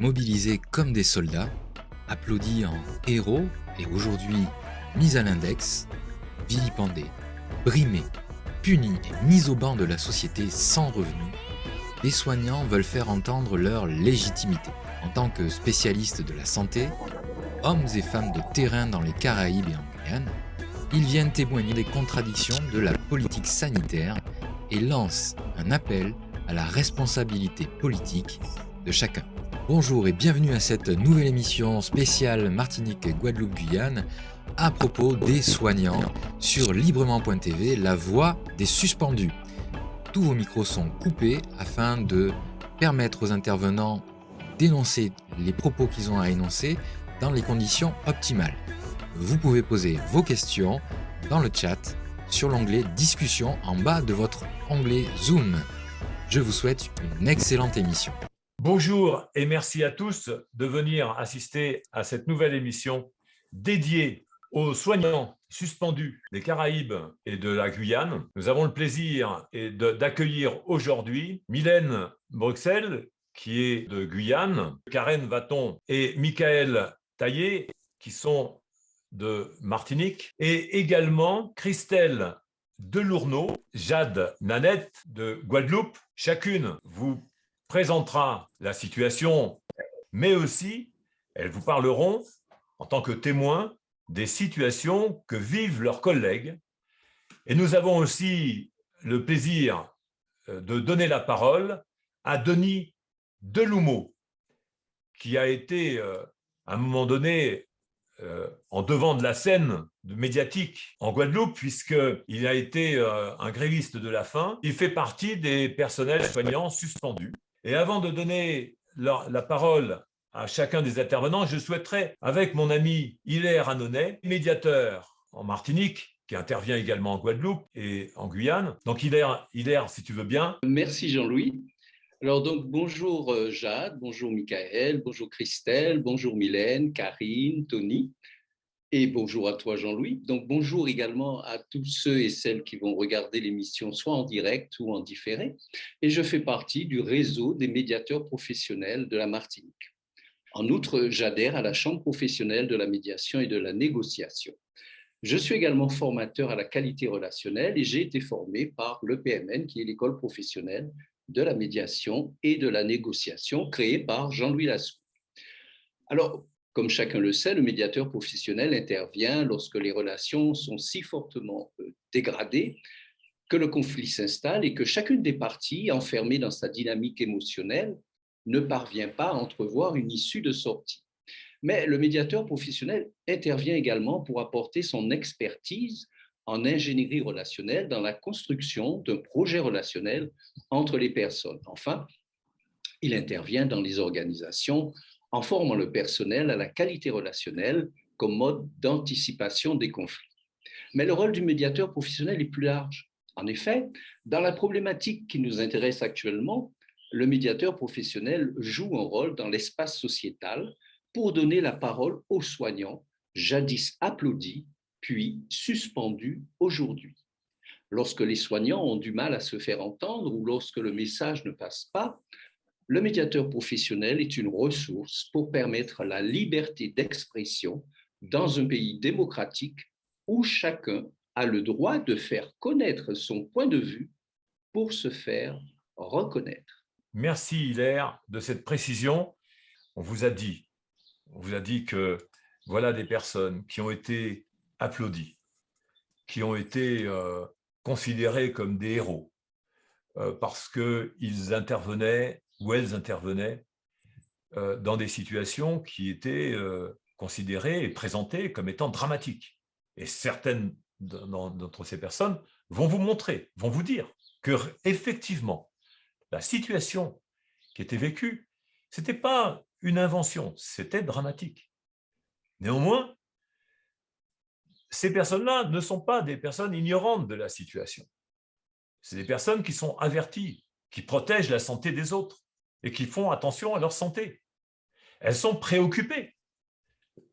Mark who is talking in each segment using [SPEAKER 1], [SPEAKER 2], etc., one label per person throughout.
[SPEAKER 1] mobilisés comme des soldats, applaudis en héros et aujourd'hui mis à l'index, vilipendés, brimés, punis et mis au banc de la société sans revenus, les soignants veulent faire entendre leur légitimité. En tant que spécialistes de la santé, hommes et femmes de terrain dans les Caraïbes et en Guyane, ils viennent témoigner des contradictions de la politique sanitaire et lancent un appel à la responsabilité politique de chacun. Bonjour et bienvenue à cette nouvelle émission spéciale Martinique-Guadeloupe-Guyane à propos des soignants sur librement.tv, la voix des suspendus. Tous vos micros sont coupés afin de permettre aux intervenants d'énoncer les propos qu'ils ont à énoncer dans les conditions optimales. Vous pouvez poser vos questions dans le chat sur l'onglet discussion en bas de votre onglet Zoom. Je vous souhaite une excellente émission.
[SPEAKER 2] Bonjour et merci à tous de venir assister à cette nouvelle émission dédiée aux soignants suspendus des Caraïbes et de la Guyane. Nous avons le plaisir d'accueillir aujourd'hui Mylène Bruxelles, qui est de Guyane, Karen Vaton et Michael Taillé, qui sont de Martinique, et également Christelle Delourneau, Jade Nanette de Guadeloupe. Chacune vous présentera la situation, mais aussi elles vous parleront en tant que témoins des situations que vivent leurs collègues. Et nous avons aussi le plaisir de donner la parole à Denis Deloumeau, qui a été à un moment donné en devant de la scène médiatique en Guadeloupe, puisqu'il a été un gréviste de la faim. Il fait partie des personnels soignants suspendus. Et avant de donner la parole à chacun des intervenants, je souhaiterais, avec mon ami Hilaire Annonay, médiateur en Martinique, qui intervient également en Guadeloupe et en Guyane. Donc Hilaire, si tu veux bien.
[SPEAKER 3] Merci Jean-Louis. Alors donc bonjour Jade, bonjour Michael, bonjour Christelle, bonjour Mylène, Karine, Tony et bonjour à toi Jean-Louis. Donc bonjour également à tous ceux et celles qui vont regarder l'émission soit en direct ou en différé. Et je fais partie du réseau des médiateurs professionnels de la Martinique. En outre, j'adhère à la Chambre professionnelle de la médiation et de la négociation. Je suis également formateur à la qualité relationnelle et j'ai été formé par l'EPMN, qui est l'école professionnelle de la médiation et de la négociation créée par Jean-Louis Lassou. Alors, comme chacun le sait, le médiateur professionnel intervient lorsque les relations sont si fortement dégradées que le conflit s'installe et que chacune des parties, enfermée dans sa dynamique émotionnelle, ne parvient pas à entrevoir une issue de sortie. Mais le médiateur professionnel intervient également pour apporter son expertise en ingénierie relationnelle dans la construction d'un projet relationnel entre les personnes. Enfin, il intervient dans les organisations en formant le personnel à la qualité relationnelle comme mode d'anticipation des conflits. Mais le rôle du médiateur professionnel est plus large. En effet, dans la problématique qui nous intéresse actuellement, le médiateur professionnel joue un rôle dans l'espace sociétal pour donner la parole aux soignants, jadis applaudis, puis suspendus aujourd'hui. Lorsque les soignants ont du mal à se faire entendre ou lorsque le message ne passe pas, le médiateur professionnel est une ressource pour permettre la liberté d'expression dans un pays démocratique où chacun a le droit de faire connaître son point de vue pour se faire reconnaître.
[SPEAKER 2] Merci Hilaire de cette précision. On vous a dit que voilà des personnes qui ont été applaudies, qui ont été considérées comme des héros parce qu'ils intervenaient ou elles intervenaient dans des situations qui étaient considérées et présentées comme étant dramatiques. Et certaines d'entre ces personnes vont vous montrer, vont vous dire que effectivement, la situation qui était vécue, ce n'était pas une invention, c'était dramatique. Néanmoins, ces personnes-là ne sont pas des personnes ignorantes de la situation. C'est des personnes qui sont averties, qui protègent la santé des autres et qui font attention à leur santé. Elles sont préoccupées,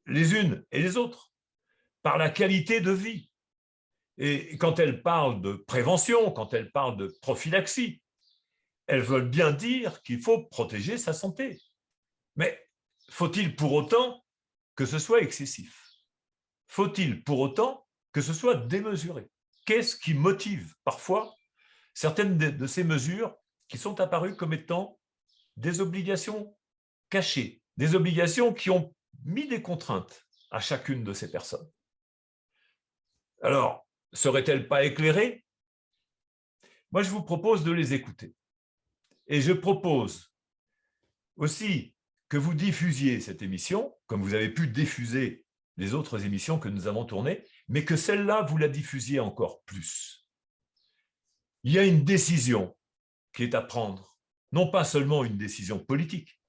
[SPEAKER 2] les unes et les autres, par la qualité de vie. Et quand elles parlent de prévention, quand elles parlent de prophylaxie, elles veulent bien dire qu'il faut protéger sa santé. Mais faut-il pour autant que ce soit excessif? Faut-il pour autant que ce soit démesuré? Qu'est-ce qui motive parfois certaines de ces mesures qui sont apparues comme étant des obligations cachées, des obligations qui ont mis des contraintes à chacune de ces personnes? Alors, seraient-elles pas éclairées? Moi, je vous propose de les écouter. Et je propose aussi que vous diffusiez cette émission, comme vous avez pu diffuser les autres émissions que nous avons tournées, mais que celle-là, vous la diffusiez encore plus. Il y a une décision qui est à prendre, non pas seulement une décision politique,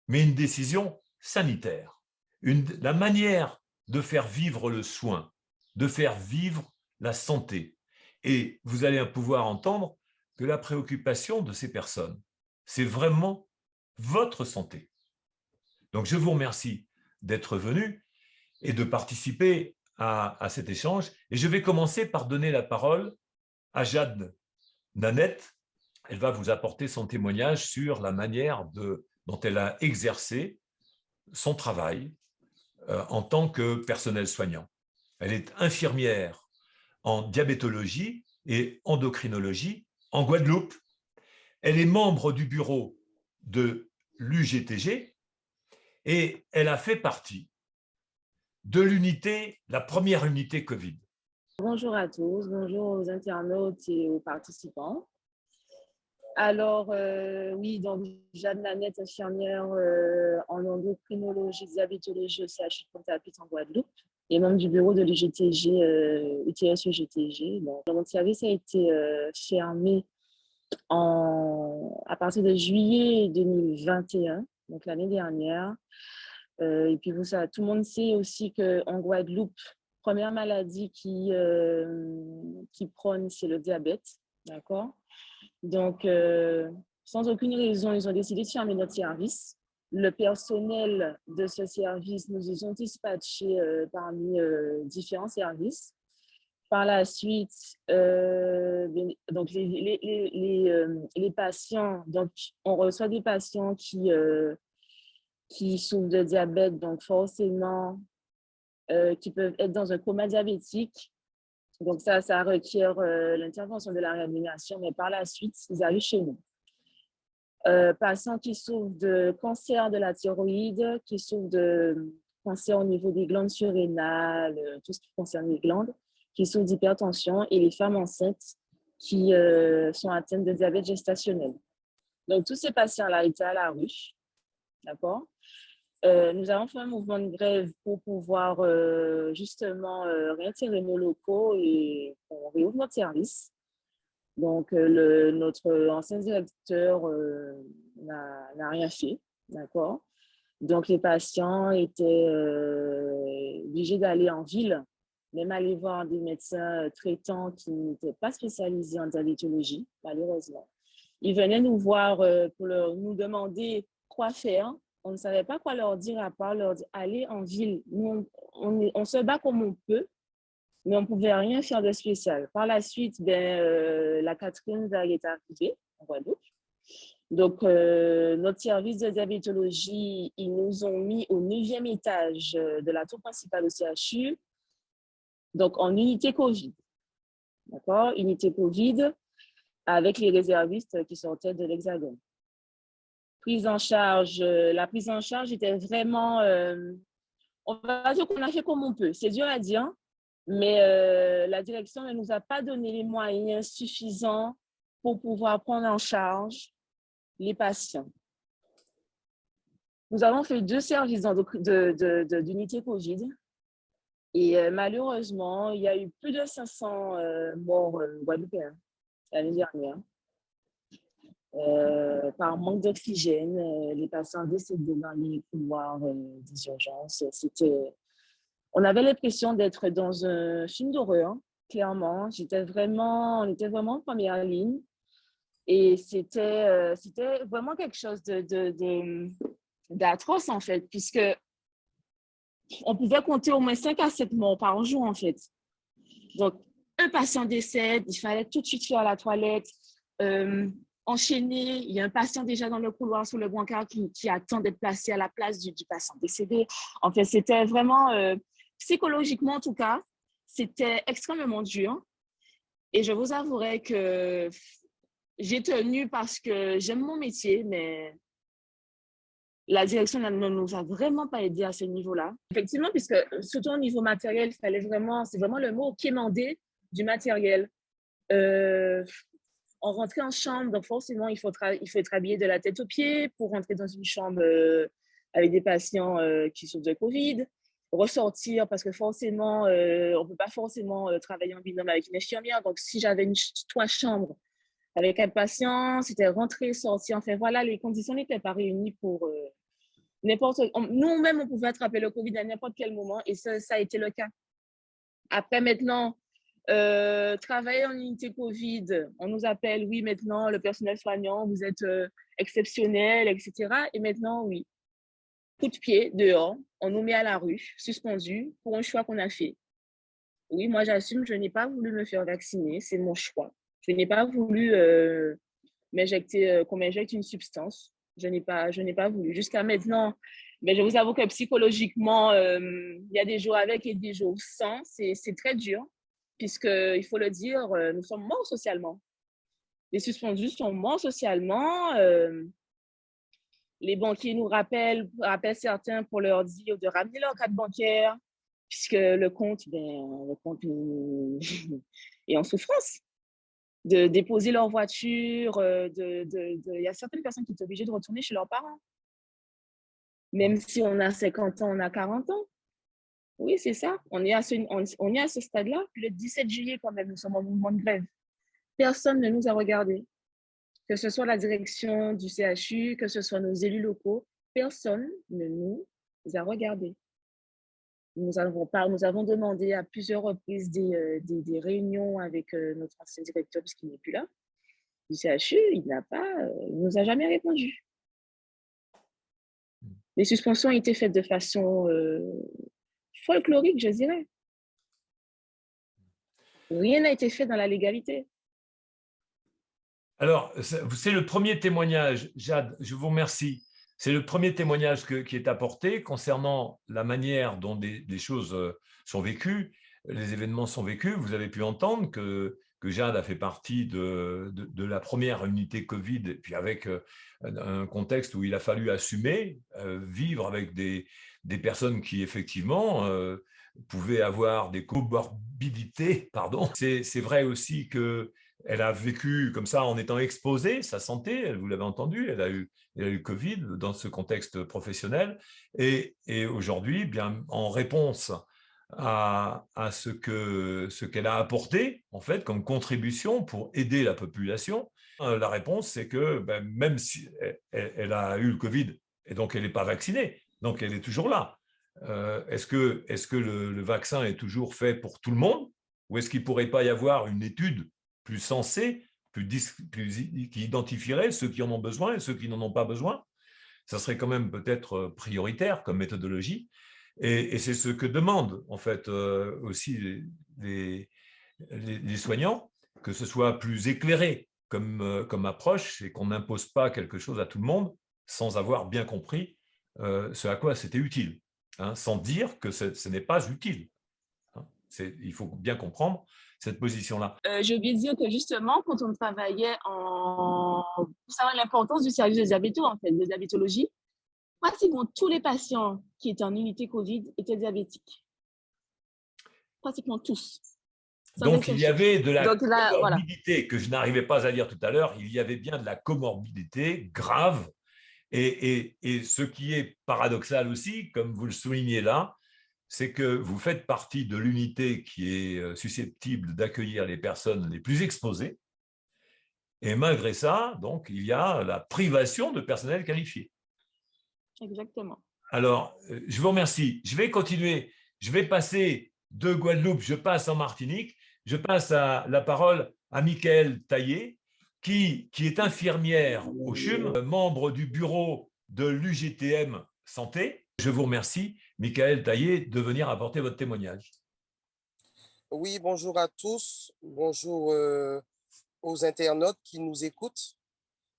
[SPEAKER 2] mais une décision sanitaire, la manière de faire vivre le soin, de faire vivre la santé. Et vous allez pouvoir entendre que la préoccupation de ces personnes, c'est vraiment votre santé. Donc, je vous remercie d'être venu et de participer à cet échange. Et je vais commencer par donner la parole à Jade Nanette. Elle va vous apporter son témoignage sur la manière dont elle a exercé son travail en tant que personnel soignant. Elle est infirmière en diabétologie et endocrinologie en Guadeloupe. Elle est membre du bureau de l'UGTG et elle a fait partie de l'unité, la première unité Covid.
[SPEAKER 4] Bonjour à tous, bonjour aux internautes et aux participants. Alors, oui, donc Jade Nanette, infirmière en endocrinologie, diabétologie au CHU de Pointe-à-Pitre en Guadeloupe et membre du bureau de l'UGTG, UTS-UGTG. Donc, mon service a été fermé à partir de juillet 2021, donc l'année dernière. Et puis, tout le monde sait aussi qu'en Guadeloupe, première maladie qui prône, c'est le diabète, d'accord? Donc, sans aucune raison, ils ont décidé de fermer notre service. Le personnel de ce service, nous ils ont dispatchés parmi différents services. Par la suite, donc les patients, donc on reçoit des patients qui souffrent de diabète, donc forcément, qui peuvent être dans un coma diabétique. Donc ça requiert l'intervention de la réanimation, mais par la suite, ils arrivent chez nous. Patients qui souffrent de cancer de la thyroïde, qui souffrent de cancer au niveau des glandes surrénales, tout ce qui concerne les glandes, qui souffrent d'hypertension, et les femmes enceintes qui sont atteintes de diabète gestationnel. Donc tous ces patients-là étaient à la rue, d'accord? Nous avons fait un mouvement de grève pour pouvoir justement réintégrer nos locaux et qu'on réouvre notre service. Donc, notre ancien directeur n'a rien fait, d'accord? Donc, les patients étaient obligés d'aller en ville, même aller voir des médecins traitants qui n'étaient pas spécialisés en diabétologie, malheureusement. Ils venaient nous voir pour nous demander quoi faire. On ne savait pas quoi leur dire à part leur dire allez en ville. Nous, on se bat comme on peut, mais on ne pouvait rien faire de spécial. Par la suite, la quatrième vague est arrivée en Guadeloupe. Donc, notre service de diabétologie, ils nous ont mis au 9e étage de la tour principale au CHU, donc en unité Covid. D'accord? Unité Covid avec les réservistes qui sortaient de l'Hexagone. La prise en charge était vraiment, on va dire qu'on a fait comme on peut. C'est dur à dire, mais la direction ne nous a pas donné les moyens suffisants pour pouvoir prendre en charge les patients. Nous avons fait 2 services d'unité Covid et malheureusement, il y a eu plus de 500 morts guadeloupéens l'année dernière. Par manque d'oxygène, les patients décédaient dans les couloirs des urgences. On avait l'impression d'être dans un film d'horreur, clairement. On était vraiment en première ligne. Et c'était vraiment quelque chose d'atroce, en fait, puisque on pouvait compter au moins 5 à 7 morts par jour, en fait. Donc, un patient décède, il fallait tout de suite faire la toilette. enchaîné. Il y a un patient déjà dans le couloir sur le brancard qui attend d'être placé à la place du patient décédé. En fait, c'était vraiment, psychologiquement en tout cas, c'était extrêmement dur. Et je vous avouerai que j'ai tenu parce que j'aime mon métier, mais la direction ne nous a vraiment pas aidés à ce niveau-là. Effectivement, puisque surtout au niveau matériel, il fallait vraiment, c'est vraiment le mot, quémander du matériel. On rentrait en chambre, donc forcément, il faut être habillé de la tête aux pieds pour rentrer dans une chambre avec des patients qui souffrent de Covid. Ressortir, parce que forcément, on ne peut pas forcément travailler en binôme avec une infirmière. Donc, si j'avais 3 chambres avec 4 patients, c'était rentrer, sortir. Enfin, voilà, les conditions n'étaient pas réunies pour n'importe... Nous-mêmes, on pouvait attraper le Covid à n'importe quel moment et ça a été le cas. Après, maintenant, travailler en unité Covid, on nous appelle, oui, maintenant, le personnel soignant, vous êtes exceptionnel, etc. Et maintenant, oui, coup de pied, dehors, on nous met à la rue, suspendus, pour un choix qu'on a fait. Oui, moi, j'assume, je n'ai pas voulu me faire vacciner, c'est mon choix. Je n'ai pas voulu qu'on m'injecte une substance. Je n'ai pas voulu. Jusqu'à maintenant, mais je vous avoue que psychologiquement, il y a des jours avec et des jours sans. C'est très dur, puisqu'il faut le dire, nous sommes morts socialement. Les suspendus sont morts socialement. Les banquiers nous rappellent certains pour leur dire de ramener leur carte bancaire, puisque le compte est en souffrance. De déposer leur voiture, il y a certaines personnes qui sont obligées de retourner chez leurs parents. Même si on a 50 ans, on a 40 ans. Oui, c'est ça. On est à ce stade-là. Puis le 17 juillet, quand même, nous sommes en mouvement de grève. Personne ne nous a regardés. Que ce soit la direction du CHU, que ce soit nos élus locaux, personne ne nous a regardés. Nous avons demandé à plusieurs reprises des réunions avec notre ancien directeur, puisqu'il n'est plus là, du CHU. Il ne nous a jamais répondu. Les suspensions ont été faites de façon folklorique, je dirais. Rien n'a été fait dans la légalité.
[SPEAKER 2] Alors, c'est le premier témoignage, Jade, je vous remercie. C'est le premier témoignage qui est apporté concernant la manière dont des choses sont vécues, les événements sont vécus. Vous avez pu entendre que Jade a fait partie de la première unité Covid, et puis avec un contexte où il a fallu assumer, vivre avec des personnes qui, effectivement, pouvaient avoir des comorbidités. Pardon. C'est vrai aussi qu'elle a vécu comme ça en étant exposée, sa santé, vous l'avez entendu, elle a eu Covid dans ce contexte professionnel. Et aujourd'hui, bien, en réponse à ce qu'elle a apporté, en fait, comme contribution pour aider la population, la réponse, c'est que même si elle a eu le Covid, et donc elle n'est pas vaccinée, donc elle est toujours là. Est-ce que le vaccin est toujours fait pour tout le monde, ou est-ce qu'il ne pourrait pas y avoir une étude plus sensée, qui identifierait ceux qui en ont besoin et ceux qui n'en ont pas besoin? Ça serait quand même peut-être prioritaire comme méthodologie. Et c'est ce que demandent en fait aussi les soignants, que ce soit plus éclairé comme approche et qu'on n'impose pas quelque chose à tout le monde sans avoir bien compris ce à quoi c'était utile, hein, sans dire que ce n'est pas utile. Hein. Il faut bien comprendre cette position-là.
[SPEAKER 4] J'ai oublié de dire que justement, quand on travaillait pour savoir l'importance du service de diabéto, en fait, de diabétologie, pratiquement tous les patients qui étaient en unité Covid étaient diabétiques. Pratiquement tous.
[SPEAKER 2] Donc, il y avait de la comorbidité que je n'arrivais pas à dire tout à l'heure. Il y avait bien de la comorbidité grave. Et ce qui est paradoxal aussi, comme vous le soulignez là, c'est que vous faites partie de l'unité qui est susceptible d'accueillir les personnes les plus exposées. Et malgré ça, donc, il y a la privation de personnel qualifié.
[SPEAKER 4] Exactement.
[SPEAKER 2] Alors, je vous remercie. Je vais continuer. Je vais passer de Guadeloupe, je passe en Martinique. Je passe la parole à Michaëlle Taillé, qui est infirmière au CHUM, membre du bureau de l'UGTM Santé. Je vous remercie, Michaëlle Taillé, de venir apporter votre témoignage.
[SPEAKER 5] Oui, bonjour à tous. Bonjour aux internautes qui nous écoutent.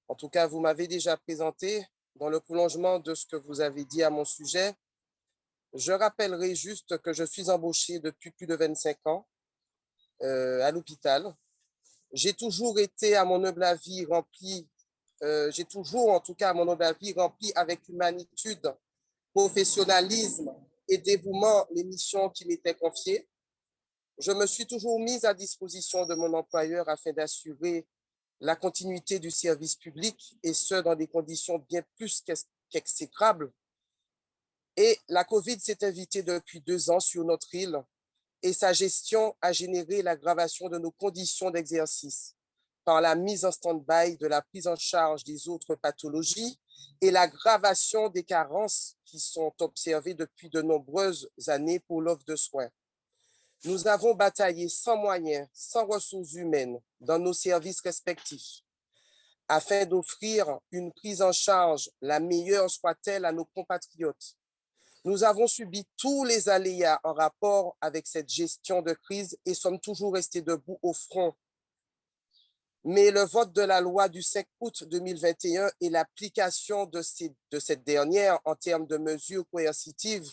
[SPEAKER 5] En tout cas, vous m'avez déjà présenté dans le prolongement de ce que vous avez dit à mon sujet. Je rappellerai juste que je suis embauché depuis plus de 25 ans à l'hôpital. J'ai toujours été, à mon humble avis, rempli, j'ai toujours, en tout cas, à mon humble avis, rempli avec humanitude, professionnalisme et dévouement les missions qui m'étaient confiées. Je me suis toujours mise à disposition de mon employeur afin d'assurer la continuité du service public et ce, dans des conditions bien plus qu'exécrables. Et la COVID s'est invitée depuis 2 ans sur notre île et sa gestion a généré l'aggravation de nos conditions d'exercice par la mise en stand-by de la prise en charge des autres pathologies et l'aggravation des carences qui sont observées depuis de nombreuses années pour l'offre de soins. Nous avons bataillé sans moyens, sans ressources humaines dans nos services respectifs afin d'offrir une prise en charge la meilleure soit-elle à nos compatriotes. Nous avons subi tous les aléas en rapport avec cette gestion de crise et sommes toujours restés debout au front. Mais le vote de la loi du 5 août 2021 et l'application de cette dernière en termes de mesures coercitives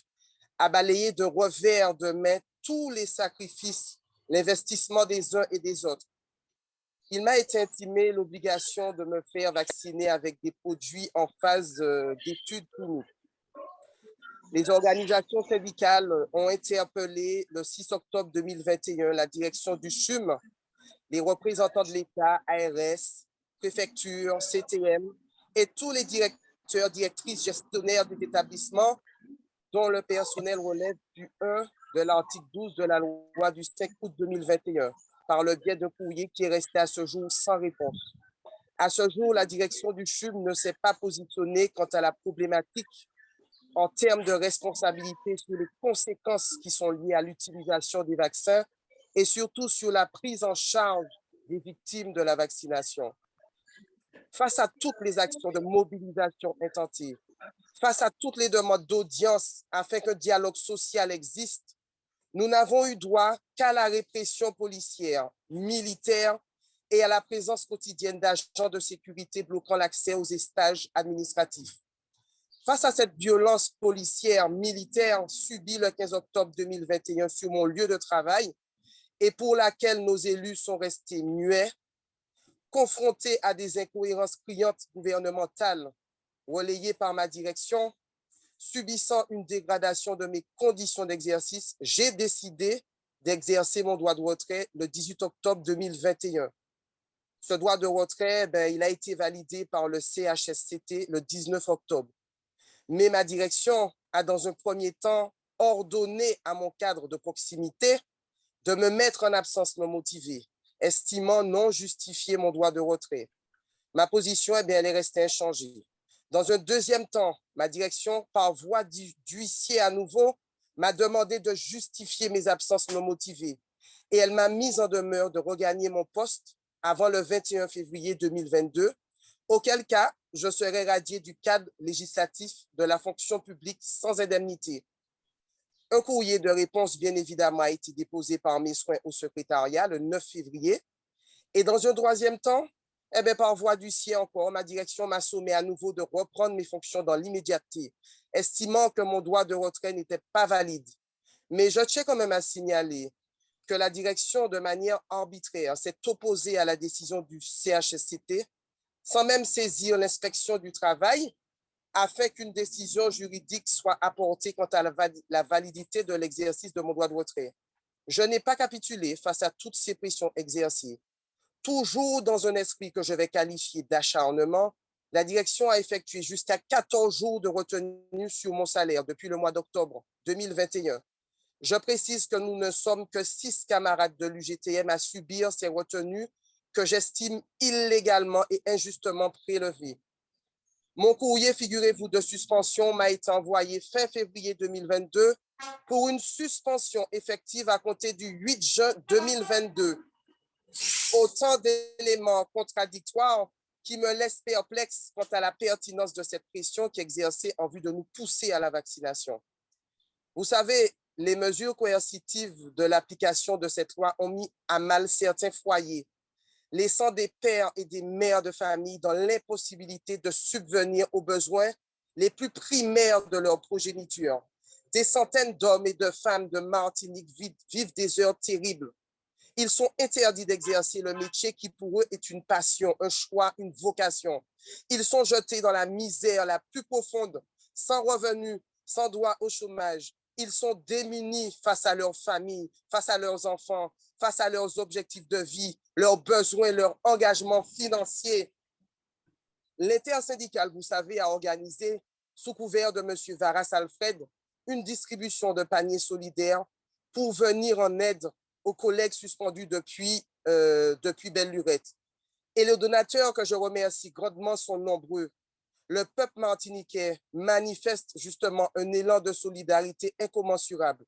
[SPEAKER 5] a balayé de revers de main tous les sacrifices, l'investissement des uns et des autres. Il m'a été intimé l'obligation de me faire vacciner avec des produits en phase d'études cliniques. Les organisations syndicales ont interpellé le 6 octobre 2021 la direction du CHUM, les représentants de l'État, ARS, préfecture, CTM et tous les directeurs, directrices, gestionnaires des établissements dont le personnel relève du 1 de l'article 12 de la loi du 5 août 2021 par le biais d'un courrier qui est resté à ce jour sans réponse. À ce jour, la direction du CHUM ne s'est pas positionnée quant à la problématique en termes de responsabilité sur les conséquences qui sont liées à l'utilisation des vaccins et surtout sur la prise en charge des victimes de la vaccination. Face à toutes les actions de mobilisation intensive, face à toutes les demandes d'audience afin qu'un dialogue social existe, nous n'avons eu droit qu'à la répression policière, militaire et à la présence quotidienne d'agents de sécurité bloquant l'accès aux stages administratifs. Face à cette violence policière militaire subie le 15 octobre 2021 sur mon lieu de travail et pour laquelle nos élus sont restés muets, confrontés à des incohérences criantes gouvernementales relayées par ma direction, subissant une dégradation de mes conditions d'exercice, j'ai décidé d'exercer mon droit de retrait le 18 octobre 2021. Ce droit de retrait, il a été validé par le CHSCT le 19 octobre. Mais ma direction a, dans un premier temps, ordonné à mon cadre de proximité de me mettre en absence non motivée, estimant non justifier mon droit de retrait. Ma position, elle est restée inchangée. Dans un deuxième temps, ma direction, par voie d'huissier à nouveau, m'a demandé de justifier mes absences non motivées et elle m'a mise en demeure de regagner mon poste avant le 21 février 2022, auquel cas je serai radié du cadre législatif de la fonction publique sans indemnité. Un courrier de réponse, bien évidemment, a été déposé par mes soins au secrétariat le 9 février. Et dans un troisième temps, par voie d'huissier encore, ma direction m'a sommé à nouveau de reprendre mes fonctions dans l'immédiateté, estimant que mon droit de retrait n'était pas valide. Mais je tiens quand même à signaler que la direction, de manière arbitraire, s'est opposée à la décision du CHSCT sans même saisir l'inspection du travail afin qu'une décision juridique soit apportée quant à la validité de l'exercice de mon droit de retrait. Je n'ai pas capitulé face à toutes ces pressions exercées. Toujours dans un esprit que je vais qualifier d'acharnement, la direction a effectué jusqu'à 14 jours de retenue sur mon salaire depuis le mois d'octobre 2021. Je précise que nous ne sommes que 6 camarades de l'UGTM à subir ces retenues que j'estime illégalement et injustement prélevées. Mon courrier, figurez-vous, de suspension m'a été envoyé fin février 2022 pour une suspension effective à compter du 8 juin 2022. Autant d'éléments contradictoires qui me laissent perplexe quant à la pertinence de cette pression qui est exercée en vue de nous pousser à la vaccination. Vous savez, les mesures coercitives de l'application de cette loi ont mis à mal certains foyers, laissant des pères et des mères de famille dans l'impossibilité de subvenir aux besoins les plus primaires de leur progéniture. Des centaines d'hommes et de femmes de Martinique vivent des heures terribles. Ils sont interdits d'exercer le métier qui pour eux est une passion, un choix, une vocation. Ils sont jetés dans la misère la plus profonde, sans revenus, sans droit au chômage. Ils sont démunis face à leur famille, face à leurs enfants, face à leurs objectifs de vie, leurs besoins, leurs engagements financiers. L'intersyndicale, vous savez, a organisé, sous couvert de M. Varas Alfred, une distribution de paniers solidaires pour venir en aide aux collègues suspendus depuis belle lurette. Et les donateurs que je remercie grandement sont nombreux. Le peuple martiniquais manifeste justement un élan de solidarité incommensurable.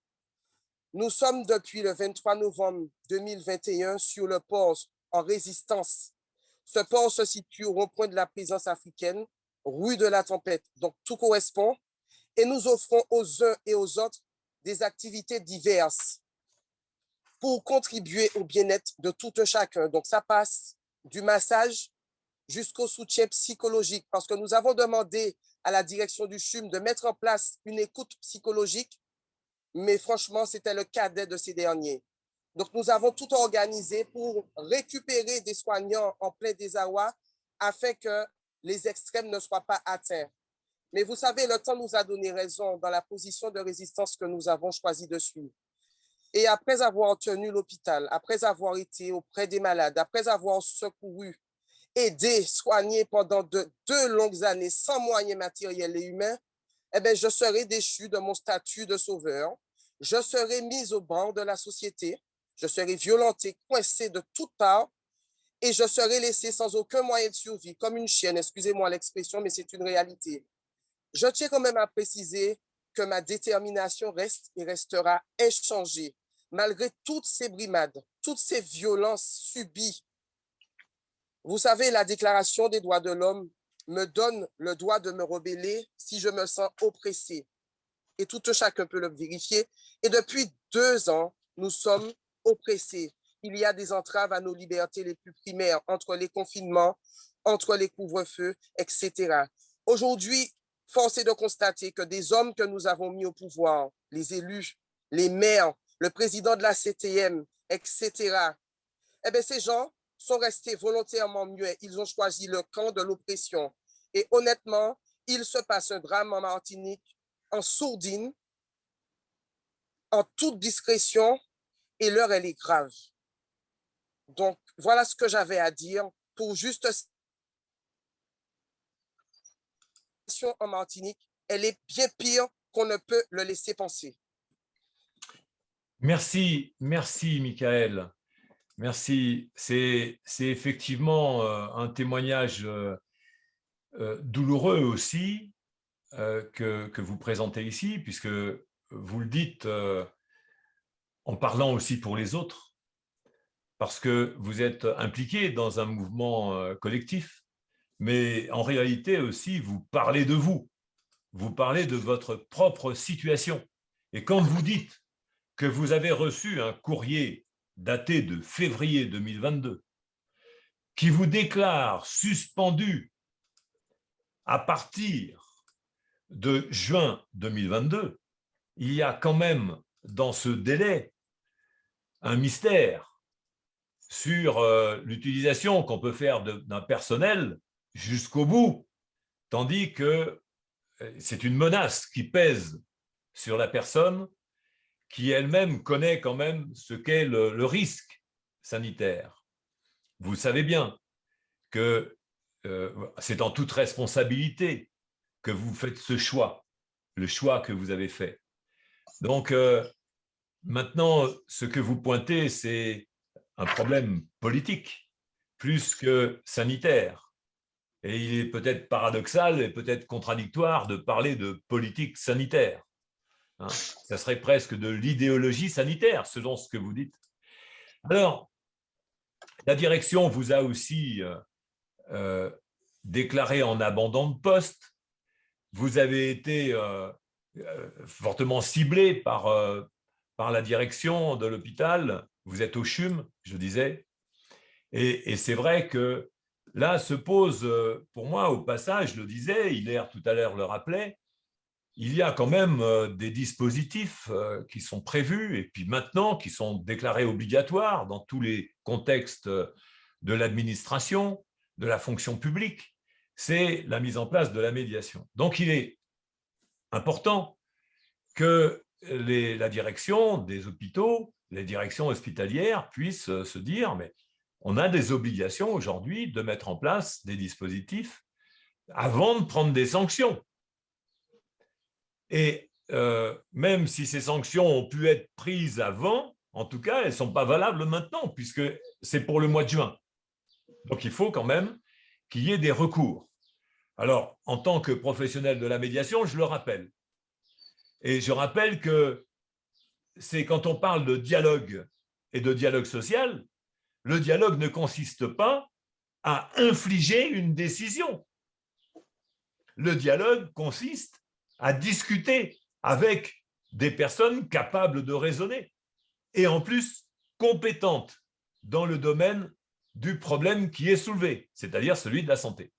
[SPEAKER 5] Nous sommes depuis le 23 novembre 2021 sur le port en résistance. Ce port se situe au rond-point de la présence africaine, rue de la Tempête, donc tout correspond, et nous offrons aux uns et aux autres des activités diverses pour contribuer au bien-être de tout un chacun. Donc ça passe du massage jusqu'au soutien psychologique, parce que nous avons demandé à la direction du CHUM de mettre en place une écoute psychologique, mais franchement, c'était le cadet de ces derniers. Donc, nous avons tout organisé pour récupérer des soignants en plein désarroi afin que les extrêmes ne soient pas atteints. Mais vous savez, le temps nous a donné raison dans la position de résistance que nous avons choisi de suivre. Et après avoir tenu l'hôpital, après avoir été auprès des malades, après avoir secouru, aidé, soigné pendant deux longues années sans moyens matériels et humains, eh bien, je serai déchu de mon statut de sauveur. Je serai mis au banc de la société. Je serai violenté, coincé de toutes parts et je serai laissé sans aucun moyen de survie, comme une chienne. Excusez-moi l'expression, mais c'est une réalité. Je tiens quand même à préciser que ma détermination reste et restera inchangée, malgré toutes ces brimades, toutes ces violences subies. Vous savez, la Déclaration des droits de l'homme me donne le droit de me rebeller si je me sens oppressé. Et tout chacun peut le vérifier. Et depuis 2 ans, nous sommes oppressés. Il y a des entraves à nos libertés les plus primaires, entre les confinements, entre les couvre-feux, etc. Aujourd'hui, force est de constater que des hommes que nous avons mis au pouvoir, les élus, les maires, le président de la CTM, etc., eh bien, ces gens sont restés volontairement muets. Ils ont choisi le camp de l'oppression. Et honnêtement, il se passe un drame en Martinique, en sourdine, en toute discrétion, et l'heure, elle est grave. Donc, voilà ce que j'avais à dire pour juste en Martinique. Elle est bien pire qu'on ne peut le laisser penser.
[SPEAKER 2] Merci, merci Michael. Merci. C'est effectivement un témoignage douloureux aussi que vous présentez ici, puisque vous le dites en parlant aussi pour les autres, parce que vous êtes impliqué dans un mouvement collectif, mais en réalité aussi, vous parlez de vous, vous parlez de votre propre situation. Et quand vous dites que vous avez reçu un courrier daté de février 2022 qui vous déclare suspendu à partir de juin 2022, il y a quand même dans ce délai un mystère sur l'utilisation qu'on peut faire d'un personnel jusqu'au bout, tandis que c'est une menace qui pèse sur la personne qui elle-même connaît quand même ce qu'est le risque sanitaire. Vous savez bien que c'est en toute responsabilité que vous faites ce choix, le choix que vous avez fait. Donc, maintenant, ce que vous pointez, c'est un problème politique, plus que sanitaire. Et il est peut-être paradoxal et peut-être contradictoire de parler de politique sanitaire. Hein, ça serait presque de l'idéologie sanitaire, selon ce que vous dites. Alors, la direction vous a aussi déclaré en abandon de poste. Vous avez été fortement ciblé par la direction de l'hôpital. Vous êtes au CHUM, je disais. Et c'est vrai que là se pose, pour moi, au passage, je le disais, Hilaire tout à l'heure le rappelait, il y a quand même des dispositifs qui sont prévus et puis maintenant qui sont déclarés obligatoires dans tous les contextes de l'administration, de la fonction publique. C'est la mise en place de la médiation. Donc, il est important que la direction des hôpitaux, les directions hospitalières puissent se dire, mais on a des obligations aujourd'hui de mettre en place des dispositifs avant de prendre des sanctions. Et même si ces sanctions ont pu être prises avant, en tout cas, elles ne sont pas valables maintenant, puisque c'est pour le mois de juin. Donc, il faut quand même qu'il y ait des recours. Alors, en tant que professionnel de la médiation, je le rappelle. Et je rappelle que c'est quand on parle de dialogue et de dialogue social, le dialogue ne consiste pas à infliger une décision. Le dialogue consiste à discuter avec des personnes capables de raisonner et en plus compétentes dans le domaine du problème qui est soulevé, c'est-à-dire celui de la santé.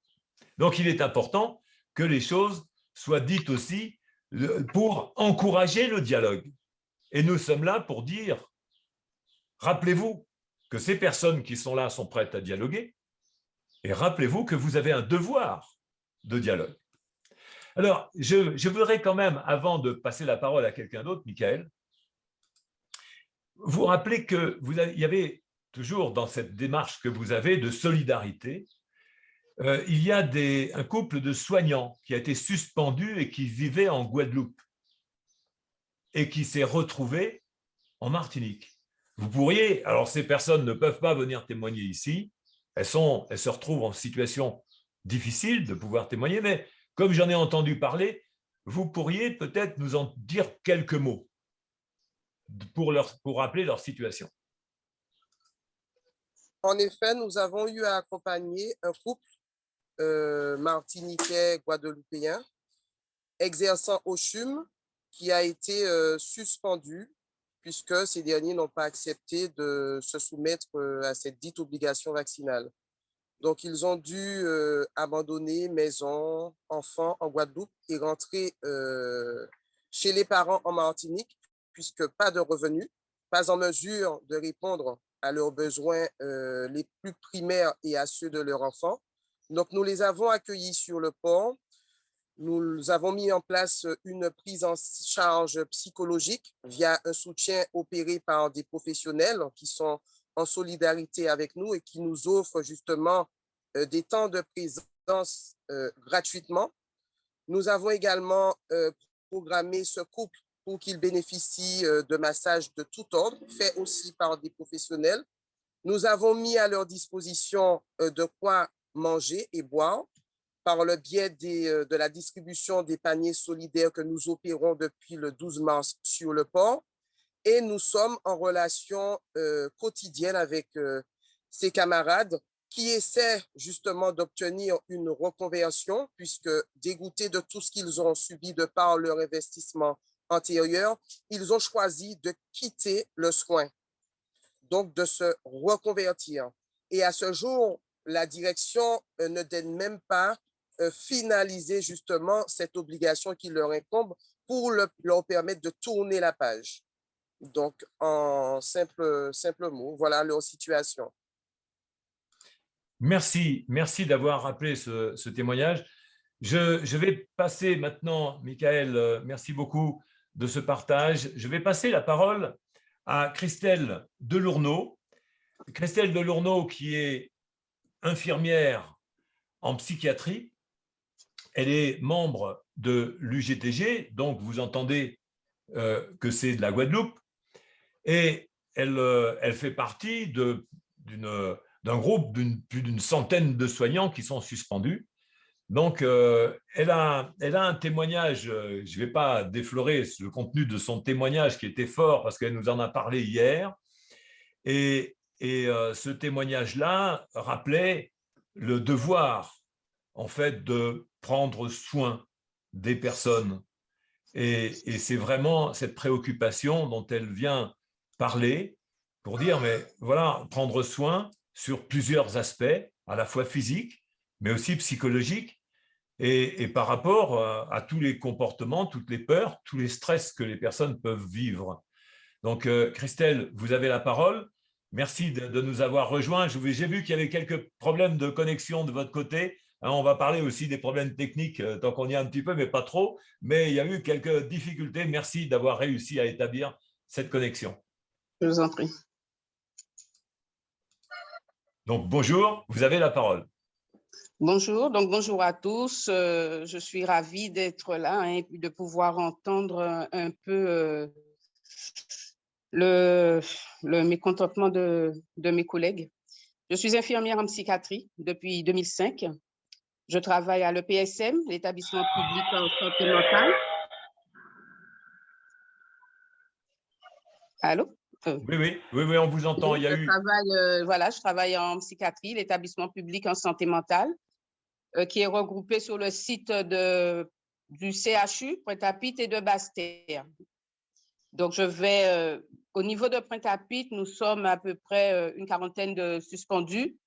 [SPEAKER 2] Donc, il est important que les choses soient dites aussi pour encourager le dialogue. Et nous sommes là pour dire, rappelez-vous que ces personnes qui sont là sont prêtes à dialoguer et rappelez-vous que vous avez un devoir de dialogue. Alors, je voudrais quand même, avant de passer la parole à quelqu'un d'autre, Michael, vous rappeler qu'il y avait toujours dans cette démarche que vous avez de solidarité, il y a un couple de soignants qui a été suspendu et qui vivait en Guadeloupe et qui s'est retrouvé en Martinique. Vous pourriez, alors ces personnes ne peuvent pas venir témoigner ici, elles se retrouvent en situation difficile de pouvoir témoigner, mais comme j'en ai entendu parler, vous pourriez peut-être nous en dire quelques mots pour rappeler leur situation.
[SPEAKER 5] En effet, nous avons eu à accompagner un couple martiniquais guadeloupéen exerçant au CHUM qui a été suspendu puisque ces derniers n'ont pas accepté de se soumettre à cette dite obligation vaccinale. Donc, ils ont dû abandonner maison, enfants en Guadeloupe et rentrer chez les parents en Martinique, puisque pas de revenus, pas en mesure de répondre à leurs besoins les plus primaires et à ceux de leurs enfants. Donc, nous les avons accueillis sur le port. Nous avons mis en place une prise en charge psychologique via un soutien opéré par des professionnels qui sont en solidarité avec nous et qui nous offrent justement des temps de présence gratuitement. Nous avons également programmé ce couple pour qu'ils bénéficient de massages de tout ordre, faits aussi par des professionnels. Nous avons mis à leur disposition de quoi manger et boire par le biais de la distribution des paniers solidaires que nous opérons depuis le 12 mars sur le port. Et nous sommes en relation quotidienne avec ces camarades qui essaient justement d'obtenir une reconversion, puisque dégoûtés de tout ce qu'ils ont subi de par leur investissement antérieur, ils ont choisi de quitter le soin, donc de se reconvertir. Et à ce jour, la direction ne daigne même pas finaliser justement cette obligation qui leur incombe pour leur permettre de tourner la page. Donc, en simple mot, voilà leur situation.
[SPEAKER 2] Merci d'avoir rappelé ce témoignage. Je vais passer maintenant, Michael, merci beaucoup de ce partage. Je vais passer la parole à Christelle Delourneau. Christelle Delourneau, qui est infirmière en psychiatrie. Elle est membre de l'UGTG, donc vous entendez que c'est de la Guadeloupe. Et elle fait partie d'un groupe plus d'une centaine de soignants qui sont suspendus. Donc, elle a un témoignage, je ne vais pas déflorer le contenu de son témoignage qui était fort parce qu'elle nous en a parlé hier. Et ce témoignage-là rappelait le devoir, en fait, de prendre soin des personnes. Et c'est vraiment cette préoccupation dont elle vient parler pour dire, mais voilà, prendre soin, sur plusieurs aspects, à la fois physiques, mais aussi psychologiques, et par rapport à tous les comportements, toutes les peurs, tous les stress que les personnes peuvent vivre. Donc, Christelle, vous avez la parole. Merci de nous avoir rejoints. J'ai vu qu'il y avait quelques problèmes de connexion de votre côté. Hein, on va parler aussi des problèmes techniques tant qu'on y est un petit peu, mais pas trop. Mais il y a eu quelques difficultés. Merci d'avoir réussi à établir cette connexion.
[SPEAKER 6] Je vous en prie.
[SPEAKER 2] Donc, bonjour, vous avez la parole.
[SPEAKER 6] Bonjour, donc bonjour à tous. Je suis ravie d'être là et de pouvoir entendre un peu le mécontentement de mes collègues. Je suis infirmière en psychiatrie depuis 2005. Je travaille à l'EPSM, l'établissement public en santé mentale. Allô?
[SPEAKER 2] Oui, on vous entend.
[SPEAKER 6] Je travaille en psychiatrie, l'établissement public en santé mentale, qui est regroupé sur le site du CHU, Pointe-à-Pitre et de Basse-Terre. Donc, au niveau de Pointe-à-Pitre, nous sommes à peu près une quarantaine de suspendus.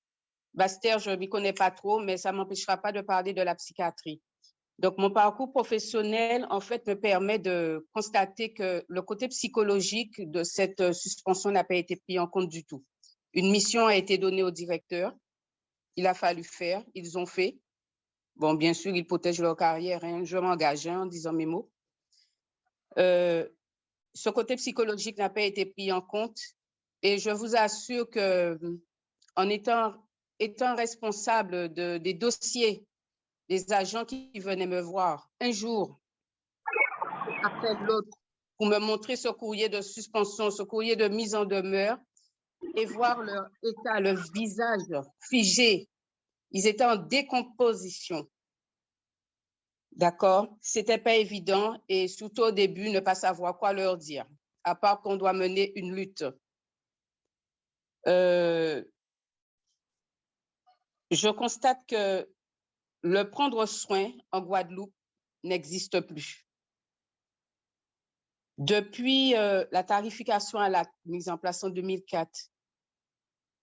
[SPEAKER 6] Basse-Terre, je ne m'y connais pas trop, mais ça ne m'empêchera pas de parler de la psychiatrie. Donc, mon parcours professionnel, en fait, me permet de constater que le côté psychologique de cette suspension n'a pas été pris en compte du tout. Une mission a été donnée au directeur. Il a fallu faire. Ils ont fait. Bon, bien sûr, ils protègent leur carrière. Hein. Je m'engage en disant mes mots. Ce côté psychologique n'a pas été pris en compte. Et je vous assure que, en étant responsable des dossiers des agents qui venaient me voir un jour après l'autre pour me montrer ce courrier de suspension, ce courrier de mise en demeure et voir leur état, leur visage figé. Ils étaient en décomposition. D'accord? C'était pas évident et surtout au début, ne pas savoir quoi leur dire, à part qu'on doit mener une lutte. Je constate que le prendre soin en Guadeloupe n'existe plus. Depuis la tarification à la mise en place en 2004,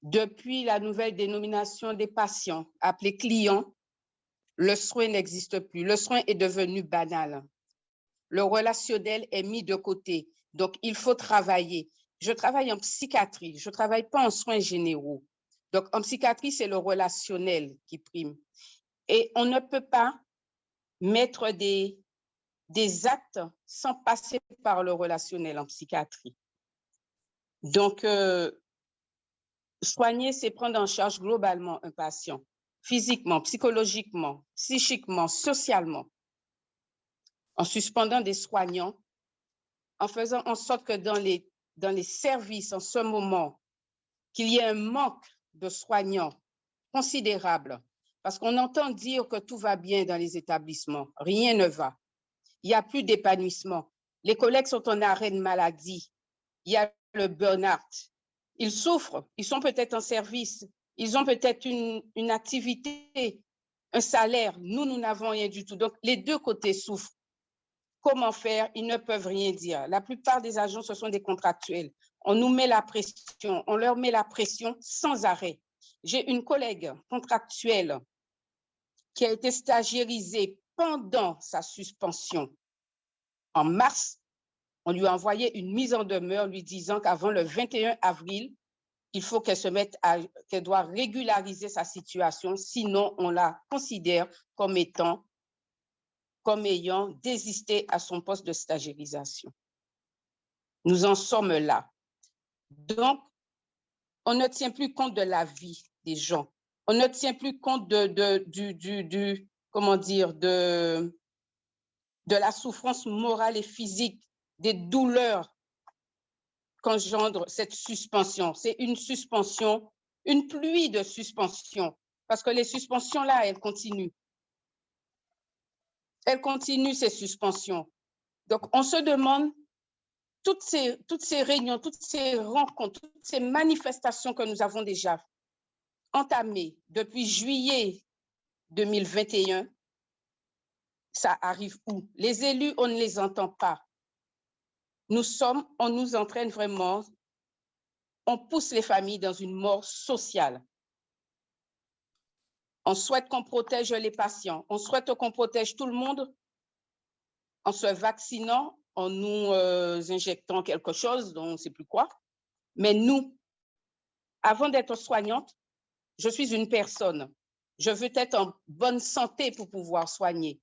[SPEAKER 6] depuis la nouvelle dénomination des patients appelés clients, le soin n'existe plus. Le soin est devenu banal. Le relationnel est mis de côté. Donc, il faut travailler. Je travaille en psychiatrie. Je ne travaille pas en soins généraux. Donc, en psychiatrie, c'est le relationnel qui prime. Et on ne peut pas mettre des actes sans passer par le relationnel en psychiatrie. Donc, soigner, c'est prendre en charge globalement un patient, physiquement, psychologiquement, psychiquement, socialement, en suspendant des soignants, en faisant en sorte que dans les services, en ce moment, qu'il y ait un manque de soignants considérable. Parce qu'on entend dire que tout va bien dans les établissements. Rien ne va. Il n'y a plus d'épanouissement. Les collègues sont en arrêt de maladie. Il y a le burn-out. Ils souffrent. Ils sont peut-être en service. Ils ont peut-être une activité, un salaire. Nous n'avons rien du tout. Donc, les deux côtés souffrent. Comment faire? Ils ne peuvent rien dire. La plupart des agents, ce sont des contractuels. On nous met la pression. On leur met la pression sans arrêt. J'ai une collègue contractuelle qui a été stagiairisée pendant sa suspension. En mars, on lui a envoyé une mise en demeure lui disant qu'avant le 21 avril, il faut qu'elle doit régulariser sa situation, sinon on la considère comme ayant désisté à son poste de stagiairisation. Nous en sommes là. Donc, on ne tient plus compte de la vie des gens. On ne tient plus compte de la souffrance morale et physique, des douleurs qu'engendre cette suspension. C'est une suspension, une pluie de suspensions, parce que les suspensions là, elles continuent. Elles continuent, ces suspensions. Donc, on se demande, toutes ces réunions, toutes ces rencontres, toutes ces manifestations que nous avons déjà entamées depuis juillet 2021, ça arrive où? Les élus, on ne les entend pas. On nous entraîne vraiment, on pousse les familles dans une mort sociale. On souhaite qu'on protège les patients. On souhaite qu'on protège tout le monde en se vaccinant, en nous injectant quelque chose dont on ne sait plus quoi. Mais nous, avant d'être soignante, je suis une personne. Je veux être en bonne santé pour pouvoir soigner.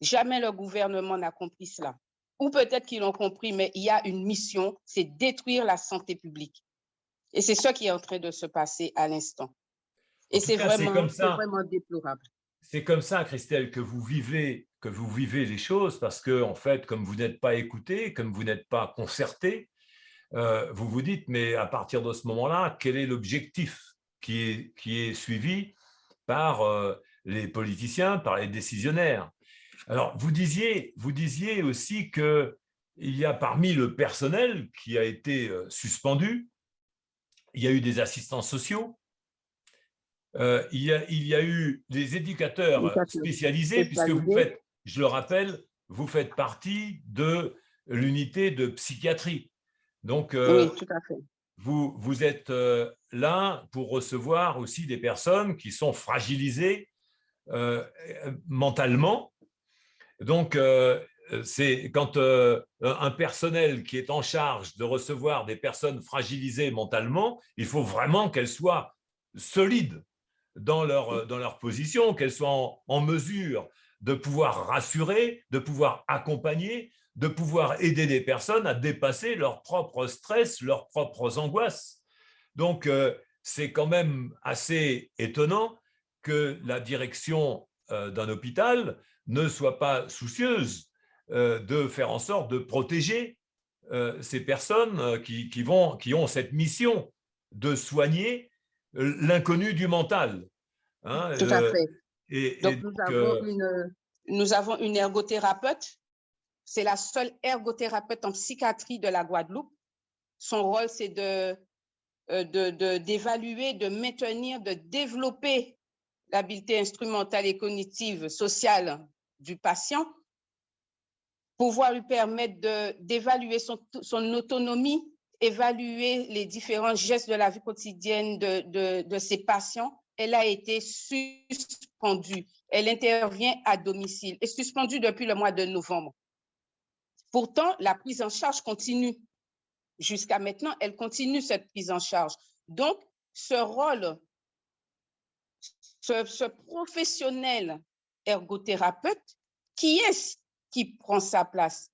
[SPEAKER 6] Jamais le gouvernement n'a compris cela. Ou peut-être qu'ils l'ont compris, mais il y a une mission, c'est détruire la santé publique. Et c'est ce qui est en train de se passer à l'instant. Et c'est vraiment déplorable.
[SPEAKER 2] C'est comme ça, Christelle, que vous vivez les choses, parce que, en fait, comme vous n'êtes pas écouté, comme vous n'êtes pas concerté, vous vous dites, mais à partir de ce moment-là, quel est l'objectif qui est suivi par les politiciens, par les décisionnaires? Alors, vous disiez aussi qu'il y a parmi le personnel qui a été suspendu, il y a eu des assistants sociaux, il y a eu des éducateurs spécialisés, puisque vous faites, je le rappelle, vous faites partie de l'unité de psychiatrie. Donc,
[SPEAKER 6] oui, tout à fait.
[SPEAKER 2] Vous êtes là pour recevoir aussi des personnes qui sont fragilisées mentalement. Donc, c'est quand un personnel qui est en charge de recevoir des personnes fragilisées mentalement, il faut vraiment qu'elles soient solides dans leur position, qu'elles soient en mesure de pouvoir rassurer, de pouvoir accompagner, de pouvoir aider des personnes à dépasser leurs propres stress, leurs propres angoisses. Donc, c'est quand même assez étonnant que la direction d'un hôpital ne soit pas soucieuse de faire en sorte de protéger ces personnes qui ont cette mission de soigner l'inconnu du mental.
[SPEAKER 6] Hein, tout à fait. Donc, nous avons une ergothérapeute. C'est la seule ergothérapeute en psychiatrie de la Guadeloupe. Son rôle, c'est d'évaluer, de maintenir, de développer l'habileté instrumentale et cognitive sociale du patient, pouvoir lui permettre d'évaluer son autonomie, évaluer les différents gestes de la vie quotidienne de ses patients. Elle a été suspendue. Elle intervient à domicile et suspendue depuis le mois de novembre. Pourtant, la prise en charge continue. Jusqu'à maintenant, elle continue cette prise en charge. Donc, ce rôle, ce professionnel ergothérapeute, qui est-ce qui prend sa place?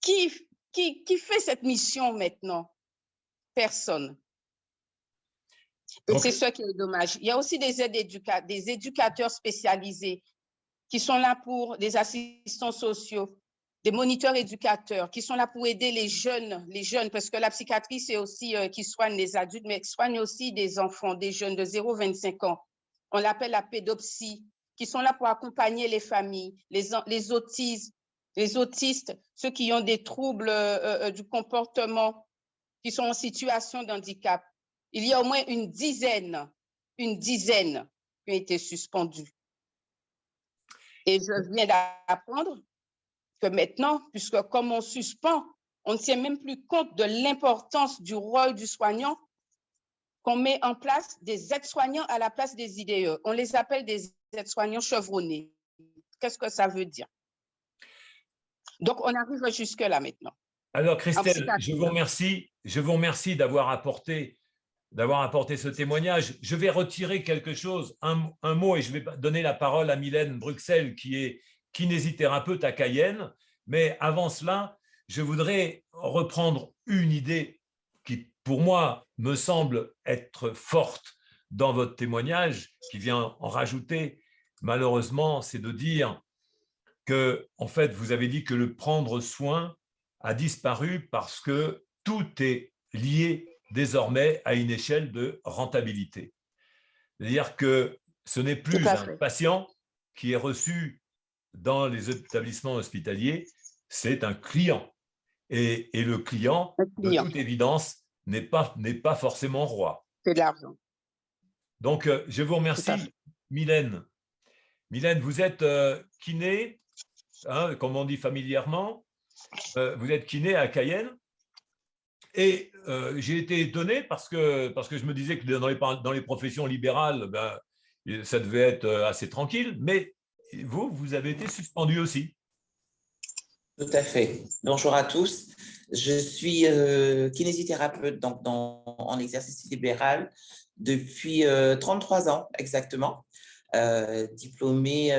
[SPEAKER 6] Qui fait cette mission maintenant? Personne. Et c'est ce qui est dommage. Il y a aussi des éducateurs spécialisés qui sont là pour des assistants sociaux, des moniteurs éducateurs qui sont là pour aider les jeunes, parce que la psychiatrie, c'est aussi qui soigne les adultes, mais qui soigne aussi des enfants, des jeunes de 0 à 25 ans. On l'appelle la pédopsie, qui sont là pour accompagner les familles, les autistes, ceux qui ont des troubles du comportement, qui sont en situation de handicap. Il y a au moins une dizaine qui ont été suspendus. Et je viens d'apprendre que maintenant, puisque comme on suspend, on ne tient même plus compte de l'importance du rôle du soignant, qu'on met en place des aides-soignants à la place des IDE. On les appelle des aides-soignants chevronnés. Qu'est-ce que ça veut dire? Donc, on arrive jusque-là maintenant.
[SPEAKER 2] Alors, Christelle, je vous remercie d'avoir apporté ce témoignage. Je vais retirer quelque chose, un mot, et je vais donner la parole à Mylène Bruxelles, qui est kinésithérapeute à Cayenne. Mais avant cela, je voudrais reprendre une idée qui, pour moi, me semble être forte dans votre témoignage, qui vient en rajouter, malheureusement, c'est de dire que, en fait, vous avez dit que le prendre soin a disparu parce que tout est lié désormais à une échelle de rentabilité. C'est-à-dire que ce n'est plus un patient qui est reçu dans les établissements hospitaliers, c'est un client. Et le client, de toute évidence, n'est pas forcément roi.
[SPEAKER 6] C'est de l'argent.
[SPEAKER 2] Donc, je vous remercie, Mylène. Mylène, vous êtes kiné, comme on dit familièrement, vous êtes kiné à Cayenne. Et j'ai été étonné parce que je me disais que dans les professions libérales, ça devait être assez tranquille, mais vous avez été suspendu aussi.
[SPEAKER 7] Tout à fait. Bonjour à tous. Je suis kinésithérapeute donc en exercice libéral depuis 33 ans exactement, diplômée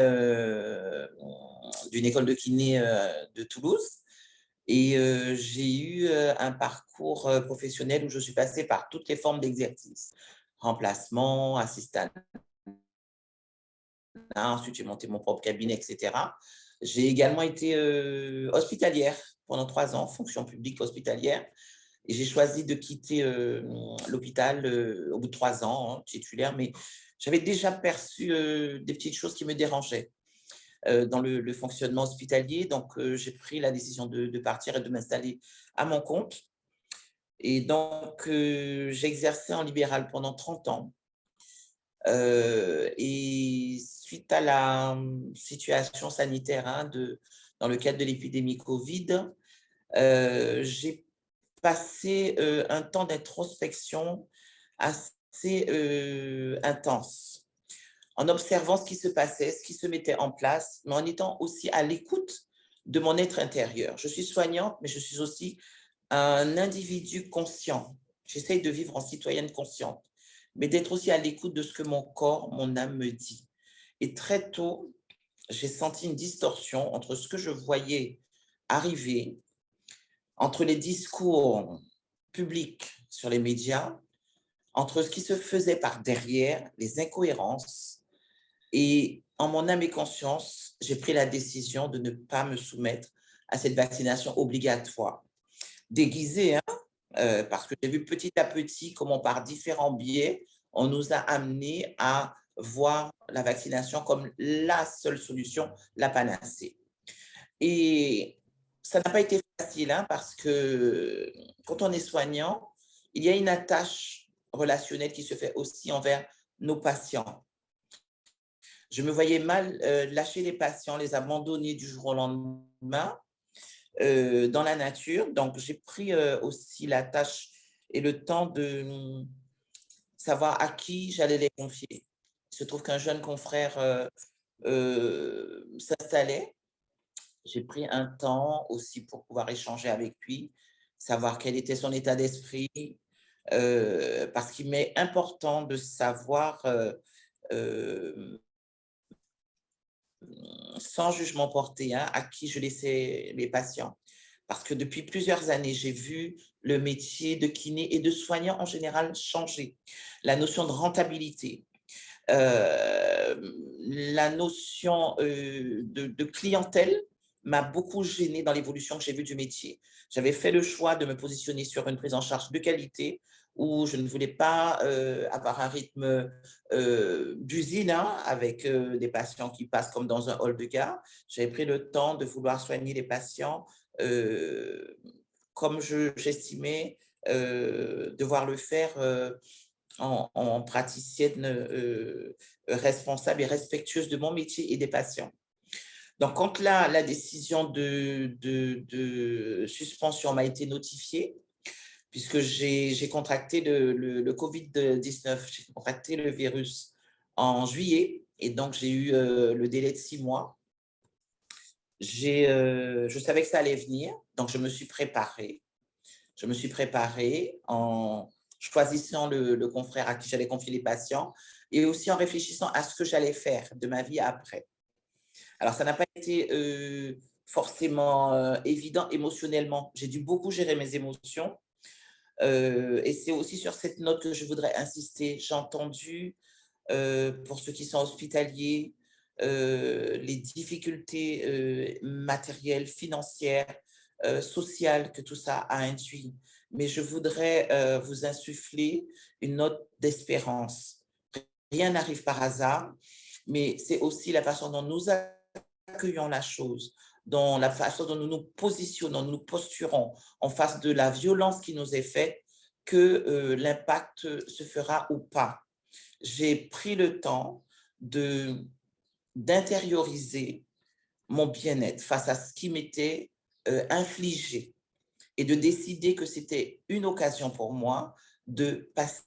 [SPEAKER 7] d'une école de kiné de Toulouse. Et j'ai eu un parcours professionnel où je suis passée par toutes les formes d'exercice, remplacement, assistant. Ensuite, j'ai monté mon propre cabinet, etc. J'ai également été hospitalière pendant 3 ans, fonction publique hospitalière. Et j'ai choisi de quitter l'hôpital au bout de 3 ans, hein, titulaire, mais j'avais déjà perçu des petites choses qui me dérangeaient dans le fonctionnement hospitalier. Donc, j'ai pris la décision de partir et de m'installer à mon compte. Et donc, j'ai exercé en libéral pendant 30 ans. Et suite à la situation sanitaire dans le cadre de l'épidémie Covid, j'ai passé un temps d'introspection assez intense, en observant ce qui se passait, ce qui se mettait en place, mais en étant aussi à l'écoute de mon être intérieur. Je suis soignante, mais je suis aussi un individu conscient. J'essaye de vivre en citoyenne consciente, mais d'être aussi à l'écoute de ce que mon corps, mon âme me dit. Et très tôt, j'ai senti une distorsion entre ce que je voyais arriver, entre les discours publics sur les médias, entre ce qui se faisait par derrière, les incohérences. Et en mon âme et conscience, j'ai pris la décision de ne pas me soumettre à cette vaccination obligatoire. Déguisée, hein, parce que j'ai vu petit à petit comment par différents biais, on nous a amenés à voir la vaccination comme la seule solution, la panacée. Et ça n'a pas été facile, hein, parce que quand on est soignant, il y a une attache relationnelle qui se fait aussi envers nos patients. Je me voyais mal lâcher les patients, les abandonner du jour au lendemain dans la nature. Donc, j'ai pris aussi la tâche et le temps de savoir à qui j'allais les confier. Il se trouve qu'un jeune confrère s'installait. J'ai pris un temps aussi pour pouvoir échanger avec lui, savoir quel était son état d'esprit, parce qu'il m'est important de savoir, sans jugement porté, hein, à qui je laissais mes patients. Parce que depuis plusieurs années, j'ai vu le métier de kiné et de soignant en général changer. La notion de rentabilité, la notion de clientèle m'a beaucoup gênée dans l'évolution que j'ai vue du métier. J'avais fait le choix de me positionner sur une prise en charge de qualité où je ne voulais pas avoir un rythme d'usine, hein, avec des patients qui passent comme dans un hall de gare. J'avais pris le temps de vouloir soigner les patients comme j'estimais devoir le faire en praticienne responsable et respectueuse de mon métier et des patients. Donc, quand la décision de suspension m'a été notifiée, puisque j'ai contracté le Covid-19, j'ai contracté le virus en juillet, et donc j'ai eu le délai de 6 mois. Je savais que ça allait venir, donc je me suis préparée. Je me suis préparée en choisissant le confrère à qui j'allais confier les patients et aussi en réfléchissant à ce que j'allais faire de ma vie après. Alors, ça n'a pas été forcément évident émotionnellement. J'ai dû beaucoup gérer mes émotions. Et c'est aussi sur cette note que je voudrais insister. J'ai entendu, pour ceux qui sont hospitaliers, les difficultés matérielles, financières, sociales que tout ça a induit. Mais je voudrais vous insuffler une note d'espérance. Rien n'arrive par hasard, mais c'est aussi la façon dont nous accueillons la chose, dans la façon dont nous nous positionnons, nous posturons en face de la violence qui nous est faite, que l'impact se fera ou pas. J'ai pris le temps d'intérioriser mon bien-être face à ce qui m'était infligé et de décider que c'était une occasion pour moi de passer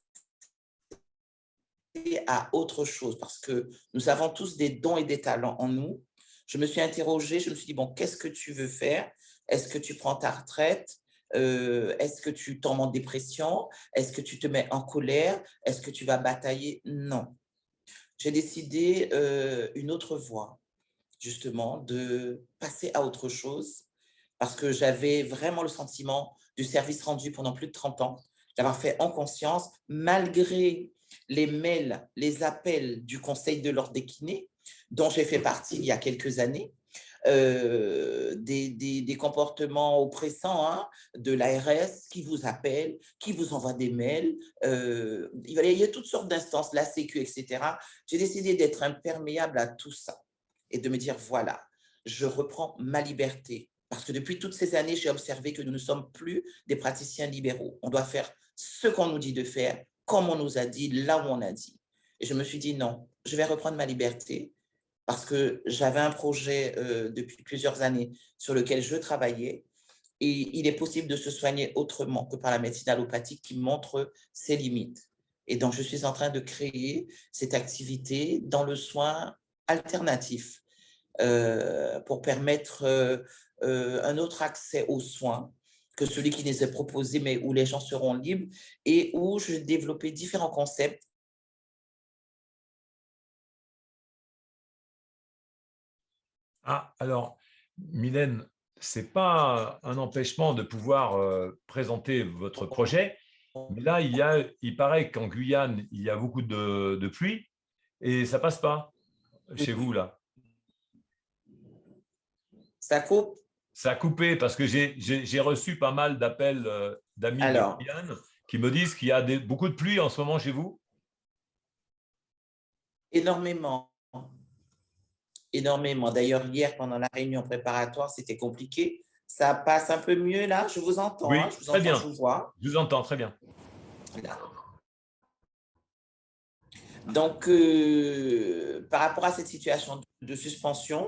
[SPEAKER 7] à autre chose parce que nous avons tous des dons et des talents en nous. Je me suis interrogée, je me suis dit, bon, qu'est-ce que tu veux faire? Est-ce que tu prends ta retraite? Est-ce que tu tombes en dépression? Est-ce que tu te mets en colère? Est-ce que tu vas batailler? Non. J'ai décidé une autre voie, justement, de passer à autre chose parce que j'avais vraiment le sentiment du service rendu pendant plus de 30 ans, d'avoir fait en conscience, malgré les mails, les appels du Conseil de l'ordre des kinés, dont j'ai fait partie il y a quelques années, des comportements oppressants hein, de l'ARS qui vous appellent, qui vous envoient des mails. Il y a toutes sortes d'instances, la Sécu, etc. J'ai décidé d'être imperméable à tout ça et de me dire, voilà, je reprends ma liberté. Parce que depuis toutes ces années, j'ai observé que nous ne sommes plus des praticiens libéraux. On doit faire ce qu'on nous dit de faire, comme on nous a dit, là où on a dit. Et je me suis dit, non, je vais reprendre ma liberté parce que j'avais un projet depuis plusieurs années sur lequel je travaillais et il est possible de se soigner autrement que par la médecine allopathique qui montre ses limites. Et donc, je suis en train de créer cette activité dans le soin alternatif pour permettre un autre accès aux soins que celui qui nous est proposé, mais où les gens seront libres et où je vais développer différents concepts.
[SPEAKER 2] Ah, alors, Mylène, ce n'est pas un empêchement de pouvoir présenter votre projet, mais là, il paraît qu'en Guyane, il y a beaucoup de pluie et ça ne passe pas chez vous, là.
[SPEAKER 7] Ça coupe?
[SPEAKER 2] Ça a coupé parce que j'ai reçu pas mal d'appels d'amis de Guyane qui me disent qu'il y a beaucoup de pluie en ce moment chez vous.
[SPEAKER 7] Énormément. Énormément. D'ailleurs, hier, pendant la réunion préparatoire, c'était compliqué. Ça passe un peu mieux là? Je vous entends.
[SPEAKER 2] Oui,
[SPEAKER 7] hein, je vous
[SPEAKER 2] très
[SPEAKER 7] entends,
[SPEAKER 2] bien.
[SPEAKER 7] je vous vois.
[SPEAKER 2] Je vous entends, très bien.
[SPEAKER 7] Là. Donc, par rapport à cette situation de suspension,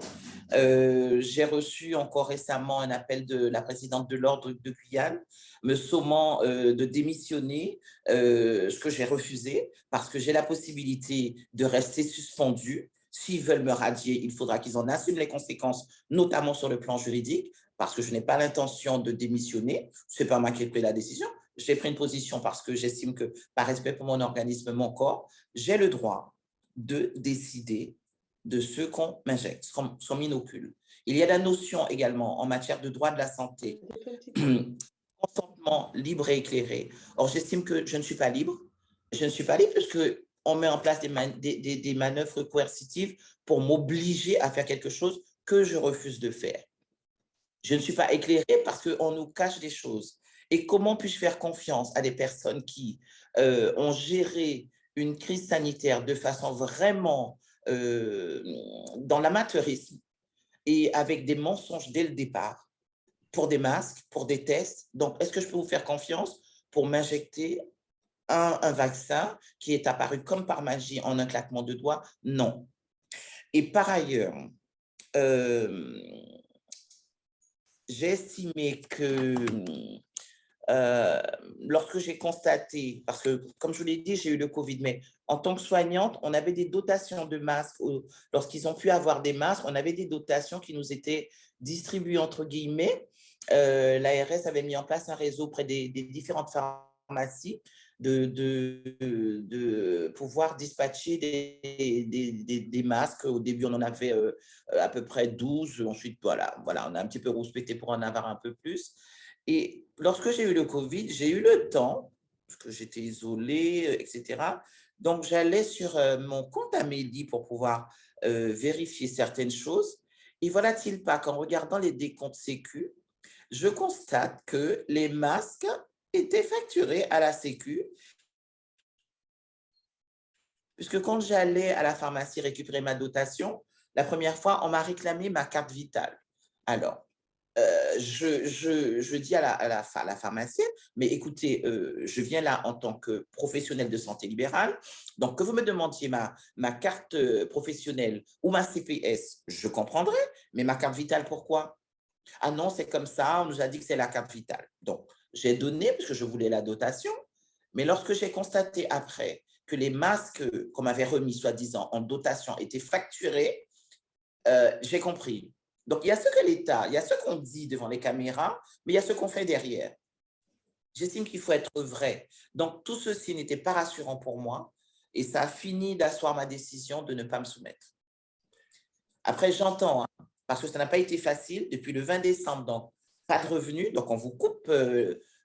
[SPEAKER 7] j'ai reçu encore récemment un appel de la présidente de l'Ordre de Guyane me sommant de démissionner, ce que j'ai refusé parce que j'ai la possibilité de rester suspendue. S'ils veulent me radier, il faudra qu'ils en assument les conséquences, notamment sur le plan juridique, parce que je n'ai pas l'intention de démissionner. Ce n'est pas moi qui ai pris la décision. J'ai pris une position parce que j'estime que, par respect pour mon organisme, mon corps, j'ai le droit de décider de ce qu'on m'injecte, ce qu'on m'inocule. Il y a la notion également en matière de droit de la santé, consentement libre et éclairé. Or, j'estime que je ne suis pas libre. Je ne suis pas libre puisqu'on met en place des manœuvres coercitives pour m'obliger à faire quelque chose que je refuse de faire. Je ne suis pas éclairé parce qu'on nous cache des choses. Et comment puis-je faire confiance à des personnes qui ont géré une crise sanitaire de façon vraiment dans l'amateurisme et avec des mensonges dès le départ pour des masques, pour des tests? Donc, est-ce que je peux vous faire confiance pour m'injecter un vaccin qui est apparu comme par magie en un claquement de doigts? Non. Et par ailleurs, j'ai estimé que lorsque j'ai constaté, parce que comme je vous l'ai dit, j'ai eu le Covid, mais en tant que soignante, on avait des dotations de masques. Lorsqu'ils ont pu avoir des masques, on avait des dotations qui nous étaient distribuées entre guillemets. L'ARS avait mis en place un réseau auprès des différentes pharmacies de pouvoir dispatcher des masques. Au début, on en avait à peu près 12. Ensuite, voilà, on a un petit peu rouspété pour en avoir un peu plus. Et lorsque j'ai eu le Covid, j'ai eu le temps, parce que j'étais isolée, etc. Donc, j'allais sur mon compte Amélie pour pouvoir vérifier certaines choses. Et voilà-t-il pas qu'en regardant les décomptes Sécu, je constate que les masques étaient facturés à la Sécu, puisque quand j'allais à la pharmacie récupérer ma dotation, la première fois, on m'a réclamé ma carte vitale. Alors, je dis à la pharmacienne, mais écoutez, je viens là en tant que professionnelle de santé libérale, donc que vous me demandiez ma carte professionnelle ou ma CPS, je comprendrai, mais ma carte vitale, pourquoi? Ah non, c'est comme ça, on nous a dit que c'est la carte vitale. Donc, j'ai donné parce que je voulais la dotation, mais lorsque j'ai constaté après que les masques qu'on m'avait remis, soi-disant, en dotation, étaient facturés, j'ai compris. Donc, il y a ce que l'État, il y a ce qu'on dit devant les caméras, mais il y a ce qu'on fait derrière. J'estime qu'il faut être vrai. Donc, tout ceci n'était pas rassurant pour moi et ça a fini d'asseoir ma décision de ne pas me soumettre. Après, j'entends, hein, parce que ça n'a pas été facile, depuis le 20 décembre, donc pas de revenus, donc on vous coupe,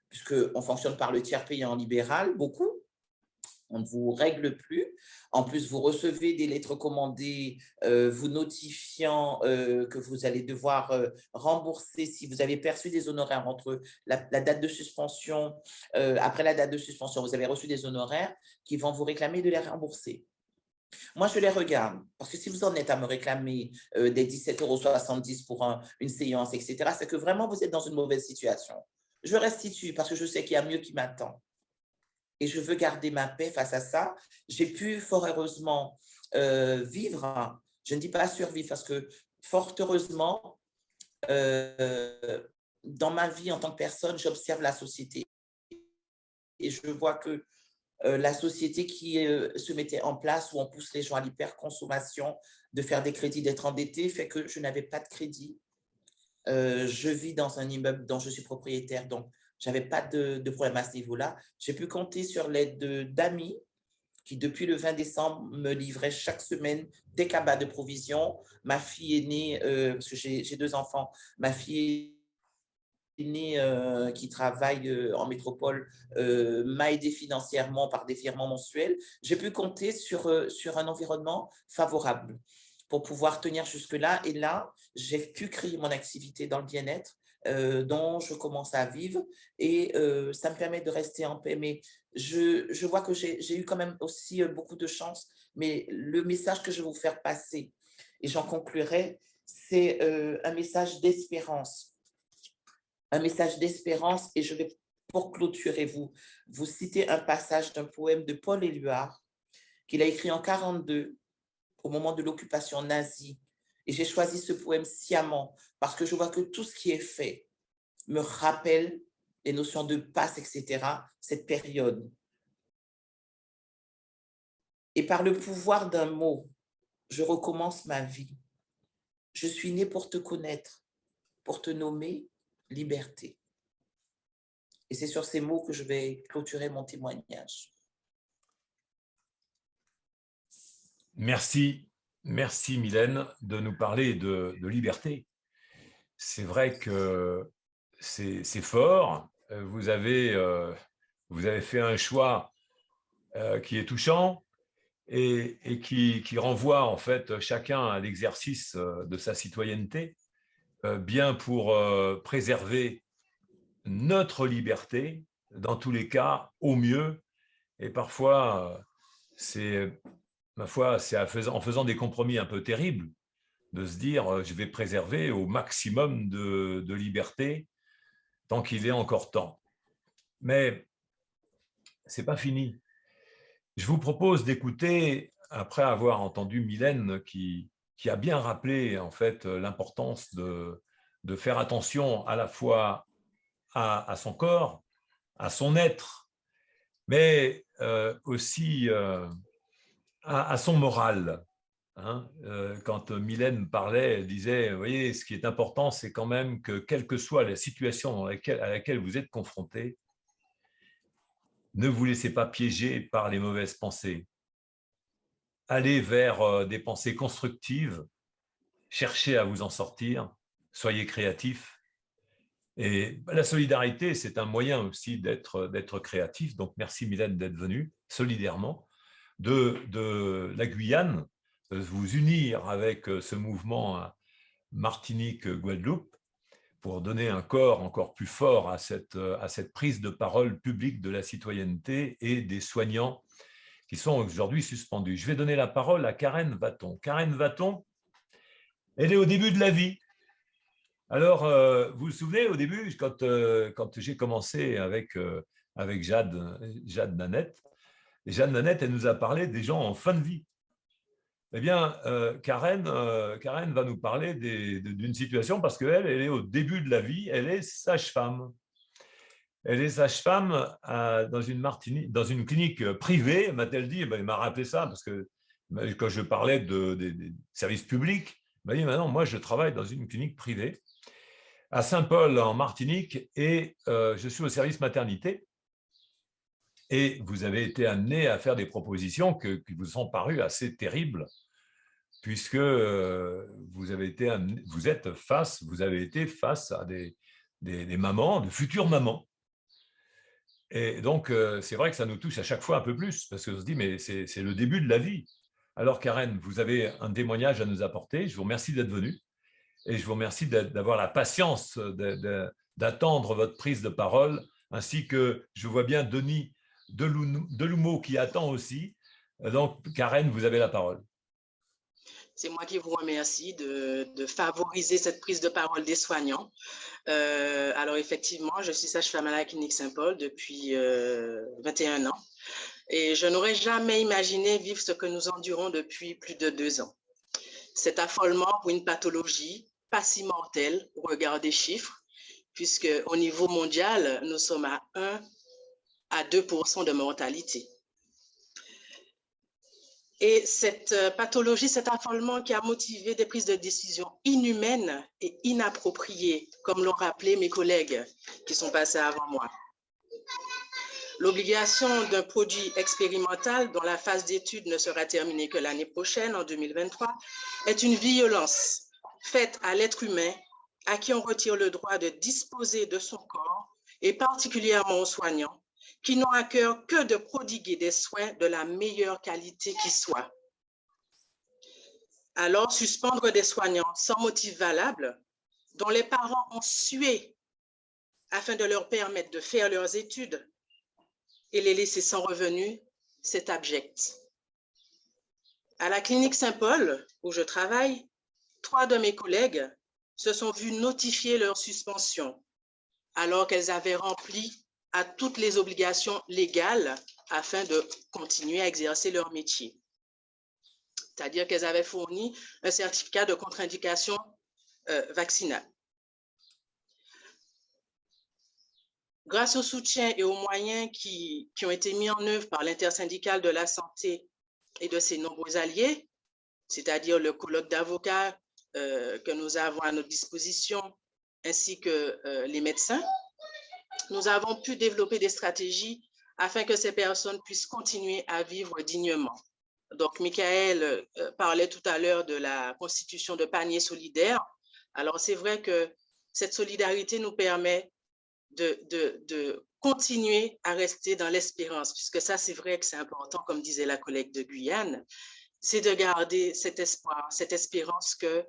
[SPEAKER 7] puisqu'on fonctionne par le tiers payant libéral, beaucoup. On ne vous règle plus. En plus, vous recevez des lettres commandées vous notifiant que vous allez devoir rembourser si vous avez perçu des honoraires entre la date de suspension, après la date de suspension, vous avez reçu des honoraires qui vont vous réclamer de les rembourser. Moi, je les regarde parce que si vous en êtes à me réclamer des 17,70 € pour une séance, etc., c'est que vraiment vous êtes dans une mauvaise situation. Je restitue parce que je sais qu'il y a mieux qui m'attend. Et je veux garder ma paix face à ça. J'ai pu fort heureusement vivre, je ne dis pas survivre, parce que fort heureusement, dans ma vie en tant que personne, j'observe la société. Et je vois que la société qui se mettait en place, où on pousse les gens à l'hyperconsommation, de faire des crédits, d'être endetté, fait que je n'avais pas de crédit. Je vis dans un immeuble dont je suis propriétaire, donc je n'avais pas de problème à ce niveau-là. J'ai pu compter sur l'aide d'amis qui, depuis le 20 décembre, me livraient chaque semaine des cabas de provisions. Ma fille est née, parce que j'ai 2 enfants, ma fille est née qui travaille en métropole, m'a aidé financièrement par des virements mensuels. J'ai pu compter sur un environnement favorable pour pouvoir tenir jusque-là. Et là, j'ai pu créer mon activité dans le bien-être dont je commence à vivre et ça me permet de rester en paix. Mais je vois que j'ai eu quand même aussi beaucoup de chance, mais le message que je vais vous faire passer, et j'en conclurai, c'est un message d'espérance. Un message d'espérance, et je vais, pour clôturer, vous citer un passage d'un poème de Paul Éluard qu'il a écrit en 1942 au moment de l'occupation nazie. Et j'ai choisi ce poème sciemment parce que je vois que tout ce qui est fait me rappelle les notions de passe, etc., cette période. Et par le pouvoir d'un mot, je recommence ma vie. Je suis née pour te connaître, pour te nommer liberté. Et c'est sur ces mots que je vais clôturer mon témoignage.
[SPEAKER 2] Merci Mylène de nous parler de liberté. C'est vrai que c'est fort. Vous avez fait un choix qui est touchant et qui renvoie en fait chacun à l'exercice de sa citoyenneté, bien pour préserver notre liberté, dans tous les cas, au mieux. Et parfois, ma foi, c'est en faisant des compromis un peu terribles, de se dire je vais préserver au maximum de liberté tant qu'il est encore temps. Mais ce n'est pas fini. Je vous propose d'écouter, après avoir entendu Mylène qui a bien rappelé en fait l'importance de faire attention à la fois à son corps, à son être, mais aussi à son moral. Hein, quand Mylène parlait, elle disait, vous voyez, ce qui est important, c'est quand même que, quelle que soit la situation à laquelle vous êtes confronté, ne vous laissez pas piéger par les mauvaises pensées. Allez vers des pensées constructives, cherchez à vous en sortir, soyez créatifs. Et la solidarité, c'est un moyen aussi d'être créatif. Donc, merci Mylène d'être venue solidairement de la Guyane, de vous unir avec ce mouvement Martinique-Guadeloupe pour donner un corps encore plus fort à cette prise de parole publique de la citoyenneté et des soignants qui sont aujourd'hui suspendus. Je vais donner la parole à Karen Vaton. Karen Vaton, elle est au début de la vie. Alors, vous vous souvenez, au début, quand j'ai commencé avec Jade Nanette, Jeanne Nanette, elle nous a parlé des gens en fin de vie. Eh bien, Karen va nous parler d'une situation parce qu'elle est au début de la vie, elle est sage-femme. Elle est sage-femme dans une clinique privée, m'a-t-elle dit. Elle m'a rappelé ça parce que quand je parlais des services publics, elle m'a dit maintenant, moi, je travaille dans une clinique privée à Saint-Paul, en Martinique, et je suis au service maternité. Et vous avez été amené à faire des propositions qui vous sont parues assez terribles, puisque vous avez été face à des mamans, de futures mamans. Et donc, c'est vrai que ça nous touche à chaque fois un peu plus, parce qu'on se dit, mais c'est le début de la vie. Alors, Karen, vous avez un témoignage à nous apporter. Je vous remercie d'être venue et je vous remercie d'avoir la patience d'attendre votre prise de parole, ainsi que je vois bien Denis Delumeau qui attend aussi. Donc, Karen, vous avez la parole.
[SPEAKER 8] C'est moi qui vous remercie de favoriser cette prise de parole des soignants. Alors effectivement, je suis sage-femme à la clinique Saint-Paul depuis 21 ans et je n'aurais jamais imaginé vivre ce que nous endurons depuis plus de 2 ans. Cet affolement pour une pathologie pas si mortelle au regard des chiffres, puisque au niveau mondial, nous sommes à 1 à 2% de mortalité. Et cette pathologie, cet affolement qui a motivé des prises de décision inhumaines et inappropriées, comme l'ont rappelé mes collègues qui sont passés avant moi. L'obligation d'un produit expérimental dont la phase d'étude ne sera terminée que l'année prochaine, en 2023, est une violence faite à l'être humain à qui on retire le droit de disposer de son corps, et particulièrement aux soignants, qui n'ont à cœur que de prodiguer des soins de la meilleure qualité qui soit. Alors, suspendre des soignants sans motif valable, dont les parents ont sué afin de leur permettre de faire leurs études et les laisser sans revenus, c'est abject. À la clinique Saint-Paul, où je travaille, 3 de mes collègues se sont vus notifier leur suspension, alors qu'elles avaient rempli à toutes les obligations légales afin de continuer à exercer leur métier. C'est-à-dire qu'elles avaient fourni un certificat de contre-indication vaccinale. Grâce au soutien et aux moyens qui ont été mis en œuvre par l'intersyndicale de la santé et de ses nombreux alliés, c'est-à-dire le colloque d'avocats que nous avons à notre disposition, ainsi que les médecins, nous avons pu développer des stratégies afin que ces personnes puissent continuer à vivre dignement. Donc, Michael parlait tout à l'heure de la constitution de paniers solidaires. Alors, c'est vrai que cette solidarité nous permet de continuer à rester dans l'espérance, puisque ça, c'est vrai que c'est important, comme disait la collègue de Guyane, c'est de garder cet espoir, cette espérance que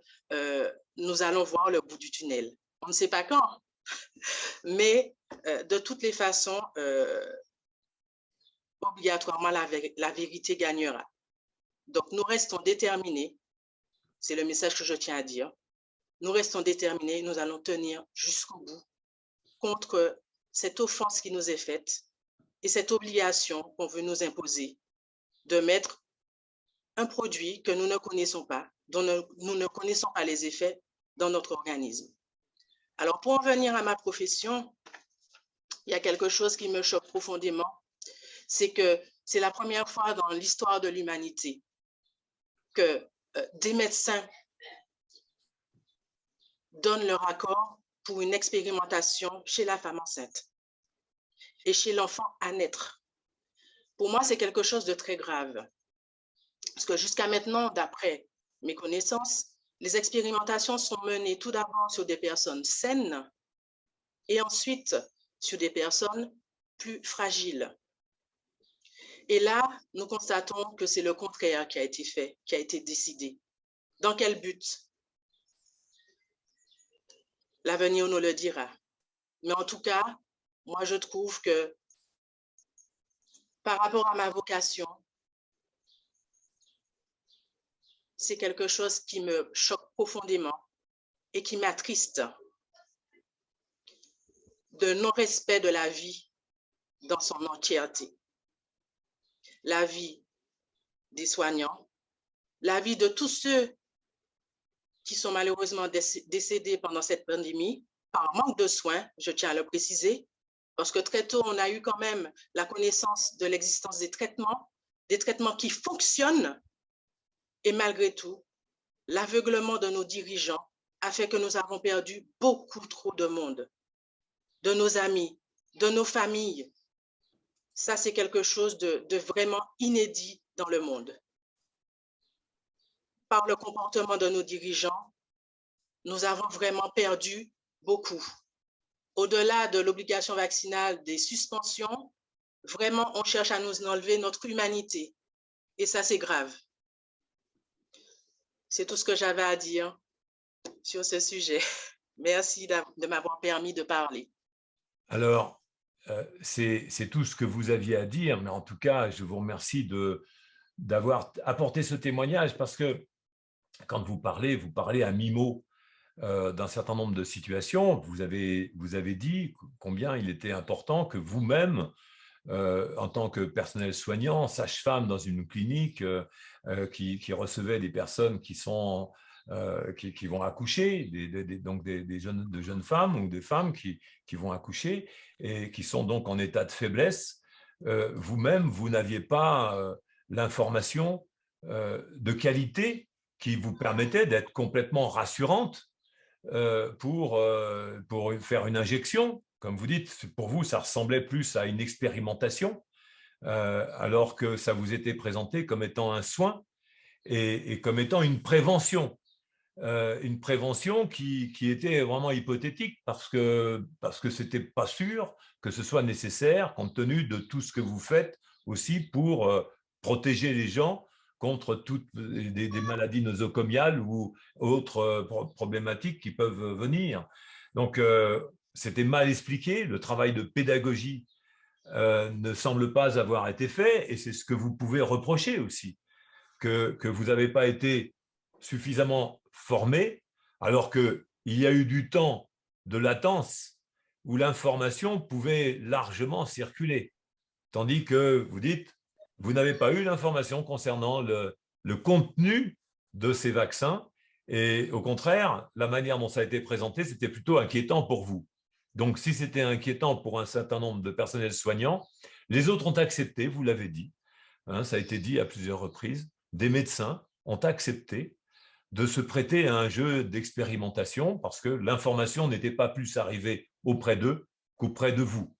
[SPEAKER 8] nous allons voir le bout du tunnel. On ne sait pas quand, mais de toutes les façons, obligatoirement, la vérité gagnera. Donc, nous restons déterminés, c'est le message que je tiens à dire, nous restons déterminés, nous allons tenir jusqu'au bout contre cette offense qui nous est faite et cette obligation qu'on veut nous imposer de mettre un produit que nous ne connaissons pas, dont nous ne connaissons pas les effets dans notre organisme. Alors, pour en venir à ma profession, il y a quelque chose qui me choque profondément, c'est que c'est la première fois dans l'histoire de l'humanité que des médecins donnent leur accord pour une expérimentation chez la femme enceinte et chez l'enfant à naître. Pour moi, c'est quelque chose de très grave. Parce que jusqu'à maintenant, d'après mes connaissances, les expérimentations sont menées tout d'abord sur des personnes saines et ensuite sur des personnes plus fragiles. Et là, nous constatons que c'est le contraire qui a été fait, qui a été décidé. Dans quel but? L'avenir nous le dira. Mais en tout cas, moi, je trouve que par rapport à ma vocation, c'est quelque chose qui me choque profondément et qui m'attriste, de non-respect de la vie dans son entièreté. La vie des soignants, la vie de tous ceux qui sont malheureusement décédés pendant cette pandémie par manque de soins, je tiens à le préciser, Parce que très tôt, on a eu quand même la connaissance de l'existence des traitements qui fonctionnent. Et malgré tout, l'aveuglement de nos dirigeants a fait que nous avons perdu beaucoup trop de monde, de nos amis, de nos familles. Ça, c'est quelque chose de vraiment inédit dans le monde. Par le comportement de nos dirigeants, nous avons vraiment perdu beaucoup. Au-delà de l'obligation vaccinale, des suspensions, vraiment, on cherche à nous enlever notre humanité. Et ça, c'est grave. C'est tout ce que j'avais à dire sur ce sujet. Merci de m'avoir permis de parler.
[SPEAKER 2] Alors, c'est tout ce que vous aviez à dire, mais en tout cas, je vous remercie d'avoir apporté ce témoignage parce que quand vous parlez à mi-mot d'un certain nombre de situations. Vous avez dit combien il était important que vous-même, en tant que personnel soignant, sage-femme dans une clinique qui recevait des personnes qui vont accoucher, donc de jeunes femmes ou des femmes qui vont accoucher et qui sont donc en état de faiblesse, vous-même, vous n'aviez pas l'information de qualité qui vous permettait d'être complètement rassurante pour faire une injection. Comme vous dites, pour vous, ça ressemblait plus à une expérimentation, alors que ça vous était présenté comme étant un soin et comme étant une prévention qui était vraiment hypothétique parce que ce n'était pas sûr que ce soit nécessaire compte tenu de tout ce que vous faites aussi pour protéger les gens contre toutes des maladies nosocomiales ou autres problématiques qui peuvent venir. Donc, c'était mal expliqué. Le travail de pédagogie ne semble pas avoir été fait et c'est ce que vous pouvez reprocher aussi, que vous n'avez pas été suffisamment formé alors qu'il y a eu du temps de latence où l'information pouvait largement circuler. Tandis que vous dites, vous n'avez pas eu l'information concernant le contenu de ces vaccins et au contraire, la manière dont ça a été présenté, c'était plutôt inquiétant pour vous. Donc, si c'était inquiétant pour un certain nombre de personnels soignants, les autres ont accepté, vous l'avez dit, hein, ça a été dit à plusieurs reprises, des médecins ont accepté de se prêter à un jeu d'expérimentation parce que l'information n'était pas plus arrivée auprès d'eux qu'auprès de vous.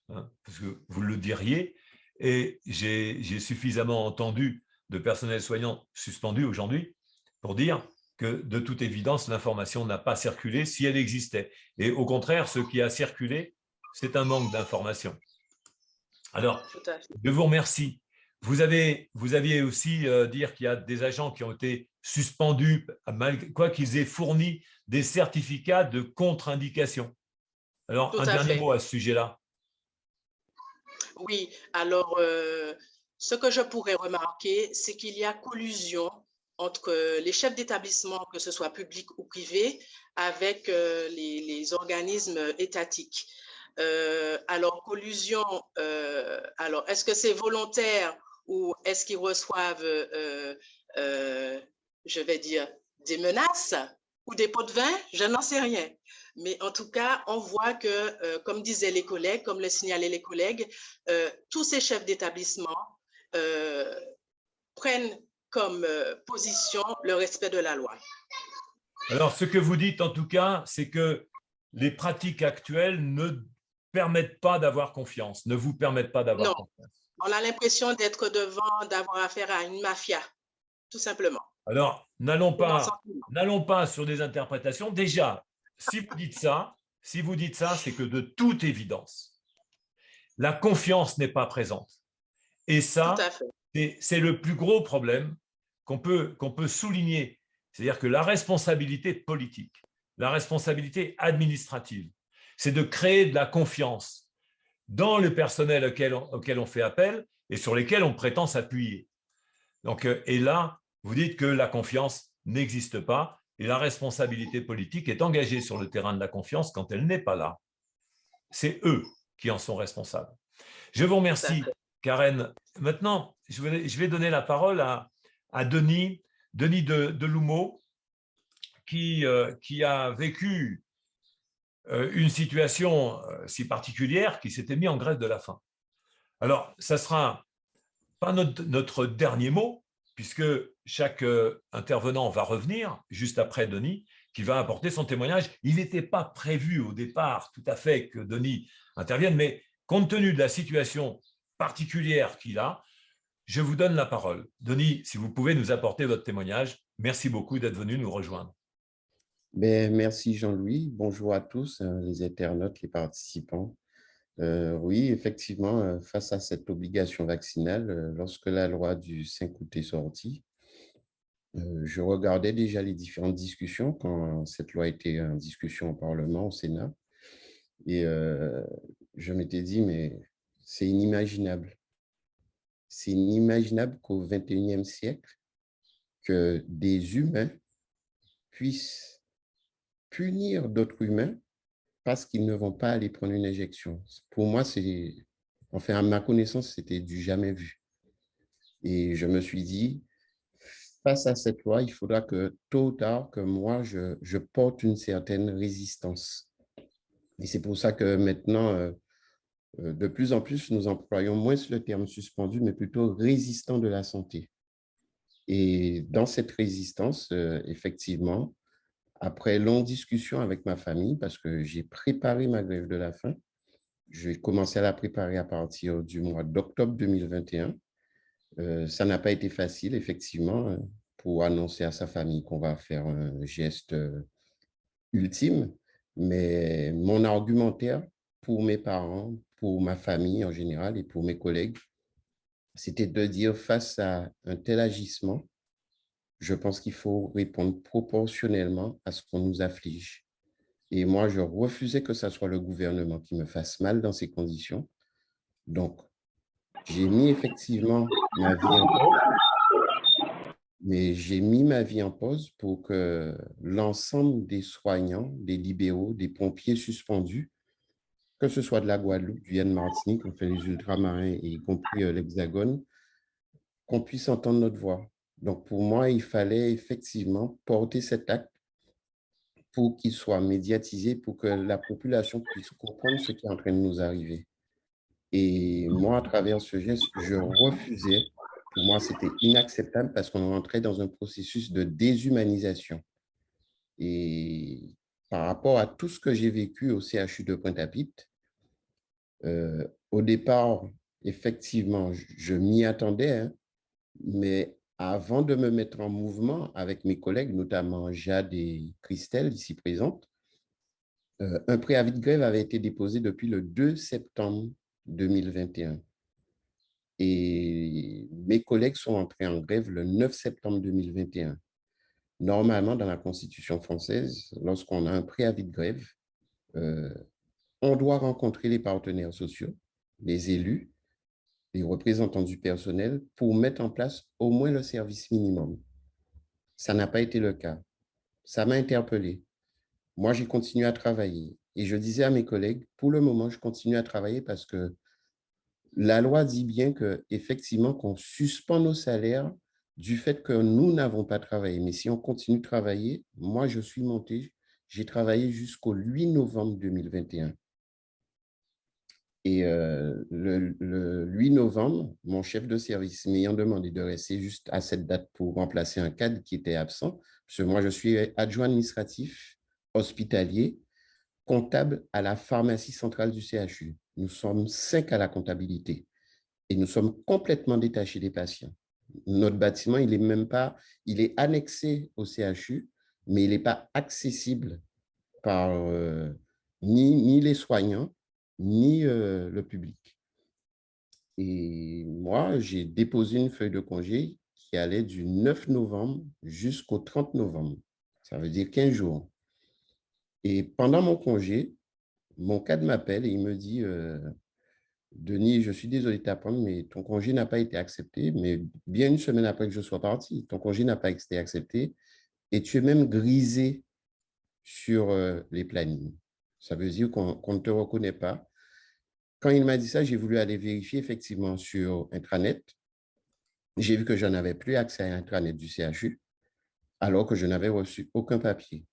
[SPEAKER 2] Hein, parce que vous le diriez, et j'ai suffisamment entendu de personnels soignants suspendus aujourd'hui pour dire que de toute évidence, l'information n'a pas circulé si elle existait. Et au contraire, ce qui a circulé, c'est un manque d'information. Alors, je vous remercie. Vous aviez aussi dire qu'il y a des agents qui ont été suspendus, quoi qu'ils aient fourni des certificats de contre-indication. Alors, un dernier mot à ce sujet-là.
[SPEAKER 8] Oui, alors, ce que je pourrais remarquer, c'est qu'il y a collusion entre les chefs d'établissement, que ce soit public ou privé, avec les organismes étatiques. Alors, collusion, alors, est-ce que c'est volontaire ou est-ce qu'ils reçoivent, je vais dire, des menaces ou des pots de vin? Je n'en sais rien. Mais en tout cas, on voit que, comme disaient les collègues, comme le signalaient les collègues, tous ces chefs d'établissement prennent comme position le respect de la loi.
[SPEAKER 2] Alors, ce que vous dites en tout cas, c'est que les pratiques actuelles ne permettent pas d'avoir confiance, ne vous permettent pas d'avoir confiance.
[SPEAKER 8] On a l'impression d'être devant, d'avoir affaire à une mafia, tout simplement.
[SPEAKER 2] Alors, n'allons pas sur des interprétations. Déjà, si vous dites ça, c'est que de toute évidence, la confiance n'est pas présente. Et ça, c'est le plus gros problème qu'on peut souligner. C'est-à-dire que la responsabilité politique, la responsabilité administrative, c'est de créer de la confiance dans le personnel auquel on fait appel et sur lesquels on prétend s'appuyer. Donc, et là, vous dites que la confiance n'existe pas et la responsabilité politique est engagée sur le terrain de la confiance quand elle n'est pas là. C'est eux qui en sont responsables. Je vous remercie, Karen. Maintenant, je vais donner la parole à Denis de Loumeau, qui a vécu une situation si particulière qui s'était mise en grève de la faim. Alors, ça ne sera pas notre dernier mot, puisque chaque intervenant va revenir, juste après Denis, qui va apporter son témoignage. Il n'était pas prévu au départ tout à fait que Denis intervienne, mais compte tenu de la situation particulière qu'il a, je vous donne la parole. Denis, si vous pouvez nous apporter votre témoignage, merci beaucoup d'être venu nous rejoindre.
[SPEAKER 9] Merci Jean-Louis. Bonjour à tous, les internautes, les participants. Oui, effectivement, face à cette obligation vaccinale, lorsque la loi du 5 août est sortie, je regardais déjà les différentes discussions quand cette loi était en discussion au Parlement, au Sénat, et je m'étais dit, mais c'est inimaginable. C'est inimaginable qu'au XXIe siècle, que des humains puissent punir d'autres humains parce qu'ils ne vont pas aller prendre une injection. Pour moi, à ma connaissance, c'était du jamais vu. Et je me suis dit, face à cette loi, il faudra que tôt ou tard, que moi, je porte une certaine résistance. Et c'est pour ça que maintenant, de plus en plus, nous employons moins le terme suspendu, mais plutôt résistant de la santé. Et dans cette résistance, effectivement, après longue discussion avec ma famille, parce que j'ai préparé ma grève de la faim, j'ai commencé à la préparer à partir du mois d'octobre 2021. Ça n'a pas été facile, effectivement, pour annoncer à sa famille qu'on va faire un geste ultime, mais mon argumentaire pour mes parents, pour ma famille en général et pour mes collègues, c'était de dire face à un tel agissement, je pense qu'il faut répondre proportionnellement à ce qu'on nous afflige. Et moi, je refusais que ce soit le gouvernement qui me fasse mal dans ces conditions. Donc, j'ai mis effectivement ma vie en pause, mais j'ai mis ma vie en pause pour que l'ensemble des soignants, des libéraux, des pompiers suspendus, que ce soit de la Guadeloupe, Guyane, Martinique, enfin les ultramarins et y compris l'Hexagone, qu'on puisse entendre notre voix. Donc, pour moi, il fallait effectivement porter cet acte pour qu'il soit médiatisé, pour que la population puisse comprendre ce qui est en train de nous arriver. Et moi, à travers ce geste, je refusais. Pour moi, c'était inacceptable parce qu'on rentrait dans un processus de déshumanisation. Et par rapport à tout ce que j'ai vécu au CHU de Pointe-à-Pitre, au départ, effectivement, je m'y attendais, hein, mais avant de me mettre en mouvement avec mes collègues, notamment Jade et Christelle, ici présentes, un préavis de grève avait été déposé depuis le 2 septembre 2021. Et mes collègues sont entrés en grève le 9 septembre 2021. Normalement, dans la Constitution française, lorsqu'on a un préavis de grève, on doit rencontrer les partenaires sociaux, les élus, les représentants du personnel pour mettre en place au moins le service minimum. Ça n'a pas été le cas. Ça m'a interpellé. Moi, j'ai continué à travailler. Et je disais à mes collègues, pour le moment, je continue à travailler parce que la loi dit bien qu'effectivement, qu'on suspend nos salaires du fait que nous n'avons pas travaillé. Mais si on continue de travailler, moi, je suis monté, j'ai travaillé jusqu'au 8 novembre 2021. Et le 8 novembre, mon chef de service m'ayant demandé de rester juste à cette date pour remplacer un cadre qui était absent, parce que moi, je suis adjoint administratif, hospitalier, comptable à la pharmacie centrale du CHU. Nous sommes 5 à la comptabilité et nous sommes complètement détachés des patients. Notre bâtiment, il est annexé au CHU, mais il n'est pas accessible par ni les soignants, ni le public. Et moi, j'ai déposé une feuille de congé qui allait du 9 novembre jusqu'au 30 novembre. Ça veut dire 15 jours. Et pendant mon congé, mon cadre m'appelle et il me dit Denis, je suis désolé de t'apprendre, mais ton congé n'a pas été accepté. Mais bien une semaine après que je sois parti, ton congé n'a pas été accepté et tu es même grisé sur les plannings. Ça veut dire qu'on ne te reconnaît pas. Quand il m'a dit ça, j'ai voulu aller vérifier effectivement sur Intranet. J'ai vu que je n'avais plus accès à Intranet du CHU, alors que je n'avais reçu aucun papier.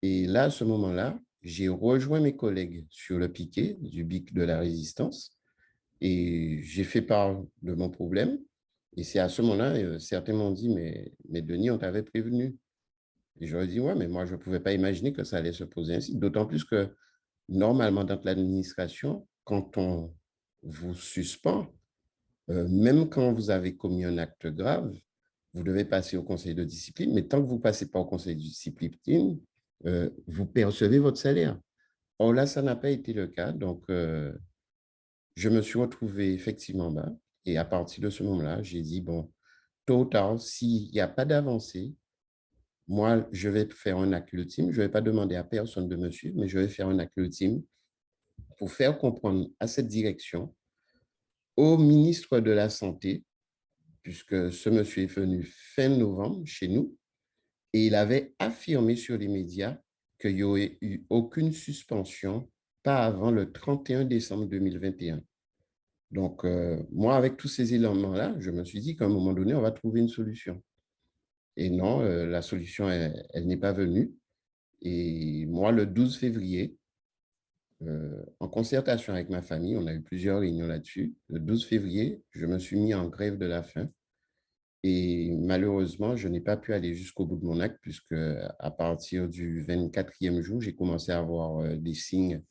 [SPEAKER 9] Et là, à ce moment-là, j'ai rejoint mes collègues sur le piquet du BIC de la Résistance et j'ai fait part de mon problème. Et c'est à ce moment-là, certains m'ont dit, mais Denis, on t'avait prévenu. Et j'aurais dit, ouais, mais moi, je ne pouvais pas imaginer que ça allait se poser ainsi. D'autant plus que, normalement, dans l'administration, quand on vous suspend, même quand vous avez commis un acte grave, vous devez passer au conseil de discipline, mais tant que vous ne passez pas au conseil de discipline, vous percevez votre salaire. Or là, ça n'a pas été le cas. Donc, je me suis retrouvé effectivement bas. Et à partir de ce moment-là, j'ai dit, bon, tôt ou tard, s'il n'y a pas d'avancée, moi, je vais faire un acte ultime. Je ne vais pas demander à personne de me suivre, mais je vais faire un acte ultime pour faire comprendre à cette direction, au ministre de la Santé, puisque ce monsieur est venu fin novembre chez nous, et il avait affirmé sur les médias qu'il n'y aurait eu aucune suspension, pas avant le 31 décembre 2021. Donc, moi, avec tous ces éléments-là, je me suis dit qu'à un moment donné, on va trouver une solution. Et non, la solution, elle n'est pas venue. Et moi, le 12 février, en concertation avec ma famille, on a eu plusieurs réunions là-dessus. Le 12 février, je me suis mis en grève de la faim. Et malheureusement, je n'ai pas pu aller jusqu'au bout de mon acte puisque à partir du 24e jour, j'ai commencé à avoir des signes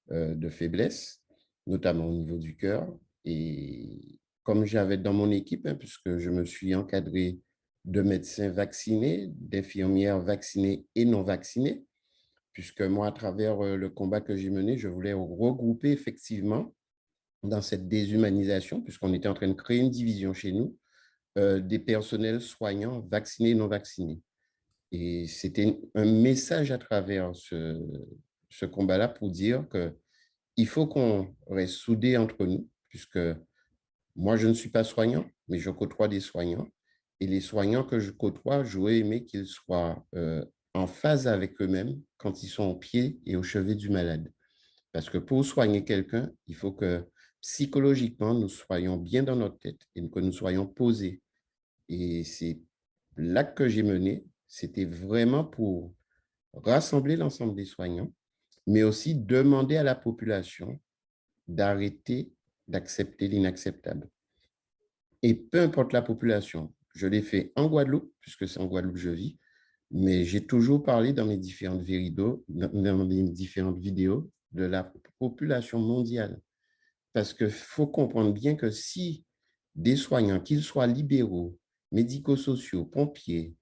[SPEAKER 9] de faiblesse, notamment au niveau du cœur. Et comme j'avais dans mon équipe, puisque je me suis encadré de médecins vaccinés, d'infirmières vaccinées et non vaccinées, puisque moi, à travers le combat que j'ai mené, je voulais regrouper effectivement dans cette déshumanisation, puisqu'on était en train de créer une division chez nous, des personnels soignants vaccinés et non vaccinés. Et c'était un message à travers ce combat-là pour dire qu'il faut qu'on reste soudés entre nous, puisque moi, je ne suis pas soignant, mais je côtoie des soignants. Et les soignants que je côtoie, j'aurais aimé qu'ils soient en phase avec eux-mêmes quand ils sont au pied et au chevet du malade. Parce que pour soigner quelqu'un, il faut que psychologiquement, nous soyons bien dans notre tête et que nous soyons posés. Et c'est l'acte que j'ai mené, c'était vraiment pour rassembler l'ensemble des soignants, mais aussi demander à la population d'arrêter d'accepter l'inacceptable. Et peu importe la population, je l'ai fait en Guadeloupe, puisque c'est en Guadeloupe que je vis, mais j'ai toujours parlé dans mes différentes vidéos de la population mondiale. Parce qu'il faut comprendre bien que si des soignants, qu'ils soient libéraux, médico-sociaux, pompiers,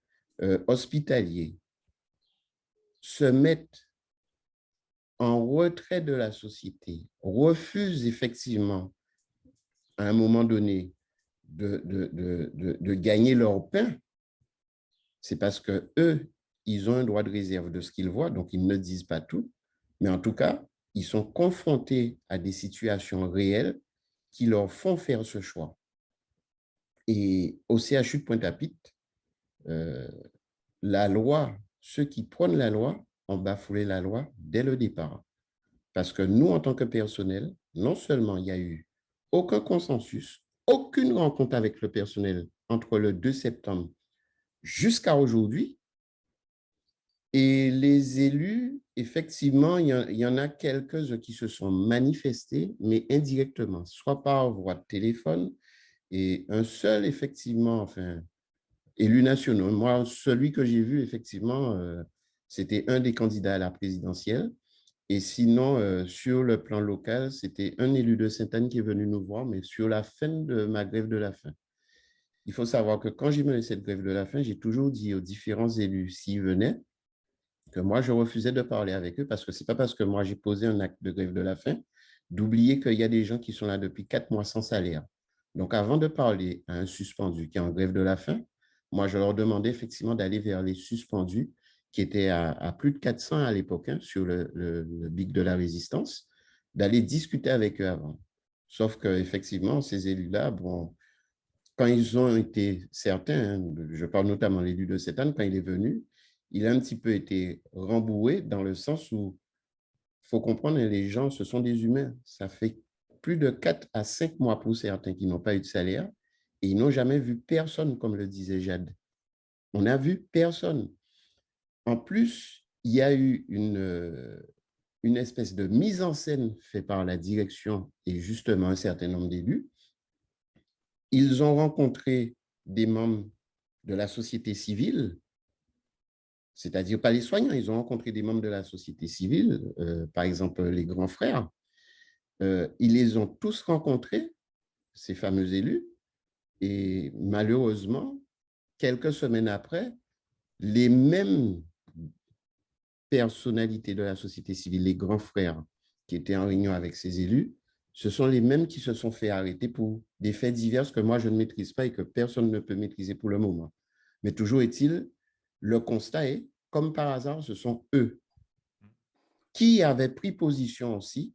[SPEAKER 9] hospitaliers, se mettent en retrait de la société, refusent effectivement à un moment donné de gagner leur pain, c'est parce que eux, ils ont un droit de réserve de ce qu'ils voient, donc ils ne disent pas tout, mais en tout cas, ils sont confrontés à des situations réelles qui leur font faire ce choix. Et au CHU de Pointe-à-Pitre, la loi, ceux qui prônent la loi ont bafoué la loi dès le départ. Parce que nous, en tant que personnel, non seulement il n'y a eu aucun consensus, aucune rencontre avec le personnel entre le 2 septembre jusqu'à aujourd'hui, et les élus, effectivement, il y en a quelques-uns qui se sont manifestés, mais indirectement, soit par voie de téléphone, et un seul, effectivement, enfin, élu national. Moi, celui que j'ai vu, effectivement, c'était un des candidats à la présidentielle. Et sinon, sur le plan local, c'était un élu de Sainte-Anne qui est venu nous voir, mais sur la fin de ma grève de la faim. Il faut savoir que quand j'ai mené cette grève de la faim, j'ai toujours dit aux différents élus, s'ils venaient, que moi, je refusais de parler avec eux parce que ce n'est pas parce que moi, j'ai posé un acte de grève de la faim d'oublier qu'il y a des gens qui sont là depuis 4 mois sans salaire. Donc, avant de parler à un suspendu qui est en grève de la faim, moi, je leur demandais effectivement d'aller vers les suspendus qui étaient à plus de 400 à l'époque sur le BIC de la Résistance, d'aller discuter avec eux avant. Sauf qu'effectivement, ces élus-là, bon, quand ils ont été certains, je parle notamment de l'élu de Sainte-Anne, quand il est venu, il a un petit peu été rembourré dans le sens où il faut comprendre, les gens, ce sont des humains. Ça fait plus de 4 à 5 mois pour certains qui n'ont pas eu de salaire et ils n'ont jamais vu personne, comme le disait Jade. On n'a vu personne. En plus, il y a eu une espèce de mise en scène faite par la direction et justement un certain nombre d'élus. Ils ont rencontré des membres de la société civile, c'est-à-dire pas les soignants, ils ont rencontré des membres de la société civile, par exemple les grands frères. Ils les ont tous rencontrés, ces fameux élus, et malheureusement, quelques semaines après, les mêmes personnalités de la société civile, les grands frères qui étaient en réunion avec ces élus, ce sont les mêmes qui se sont fait arrêter pour des faits divers que moi, je ne maîtrise pas et que personne ne peut maîtriser pour le moment. Mais toujours est-il, le constat est, comme par hasard, ce sont eux qui avaient pris position aussi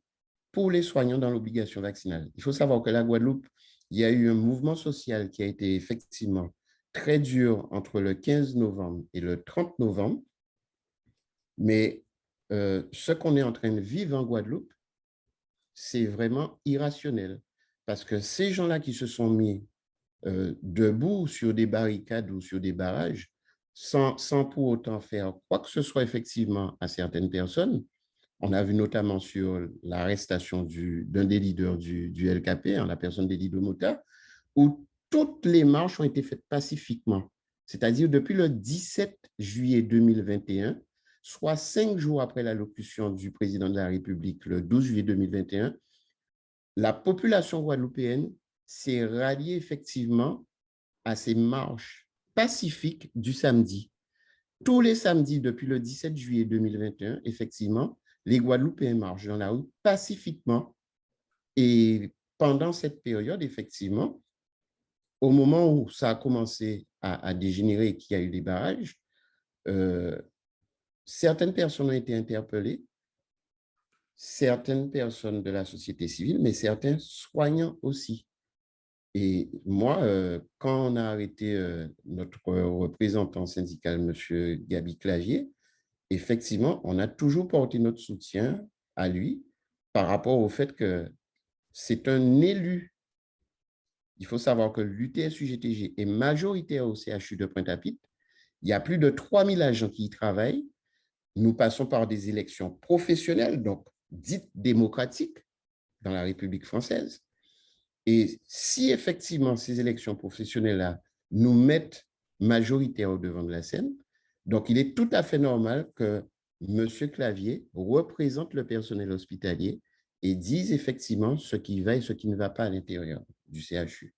[SPEAKER 9] pour les soignants dans l'obligation vaccinale. Il faut savoir que la Guadeloupe, il y a eu un mouvement social qui a été effectivement très dur entre le 15 novembre et le 30 novembre. Mais ce qu'on est en train de vivre en Guadeloupe, c'est vraiment irrationnel. Parce que ces gens-là qui se sont mis debout sur des barricades ou sur des barrages, sans pour autant faire quoi que ce soit effectivement à certaines personnes, on a vu notamment sur l'arrestation d'un des leaders du LKP, la personne d'Elie Domota, où toutes les marches ont été faites pacifiquement. C'est-à-dire depuis le 17 juillet 2021, soit 5 jours après l'allocution du président de la République, le 12 juillet 2021, la population guadeloupéenne s'est ralliée effectivement à ces marches pacifiques du samedi. Tous les samedis, depuis le 17 juillet 2021, effectivement, les Guadeloupéens marchent dans la rue pacifiquement. Et pendant cette période, effectivement, au moment où ça a commencé à dégénérer et qu'il y a eu des barrages, certaines personnes ont été interpellées, certaines personnes de la société civile, mais certains soignants aussi. Et moi, quand on a arrêté notre représentant syndical, M. Gabi Clavier, effectivement, on a toujours porté notre soutien à lui par rapport au fait que c'est un élu. Il faut savoir que l'UTS-UGTG est majoritaire au CHU de Pointe-à-Pitre. Il y a plus de 3000 agents qui y travaillent. Nous passons par des élections professionnelles, donc dites démocratiques, dans la République française. Et si effectivement ces élections professionnelles-là nous mettent majoritaires au devant de la scène, donc il est tout à fait normal que M. Clavier représente le personnel hospitalier et dise effectivement ce qui va et ce qui ne va pas à l'intérieur du CHU.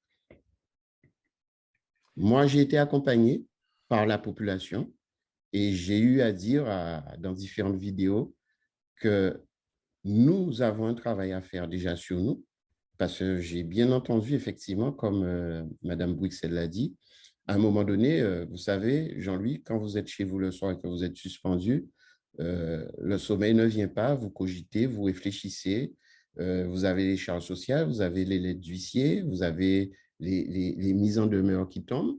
[SPEAKER 9] Moi, j'ai été accompagné par la population et j'ai eu à dire dans différentes vidéos que nous avons un travail à faire déjà sur nous, parce que j'ai bien entendu, effectivement, comme Mme Bruxelles l'a dit, à un moment donné, vous savez, Jean-Louis, quand vous êtes chez vous le soir et que vous êtes suspendu, le sommeil ne vient pas, vous cogitez, vous réfléchissez, vous avez les charges sociales, vous avez les lettres d'huissier, vous avez les mises en demeure qui tombent,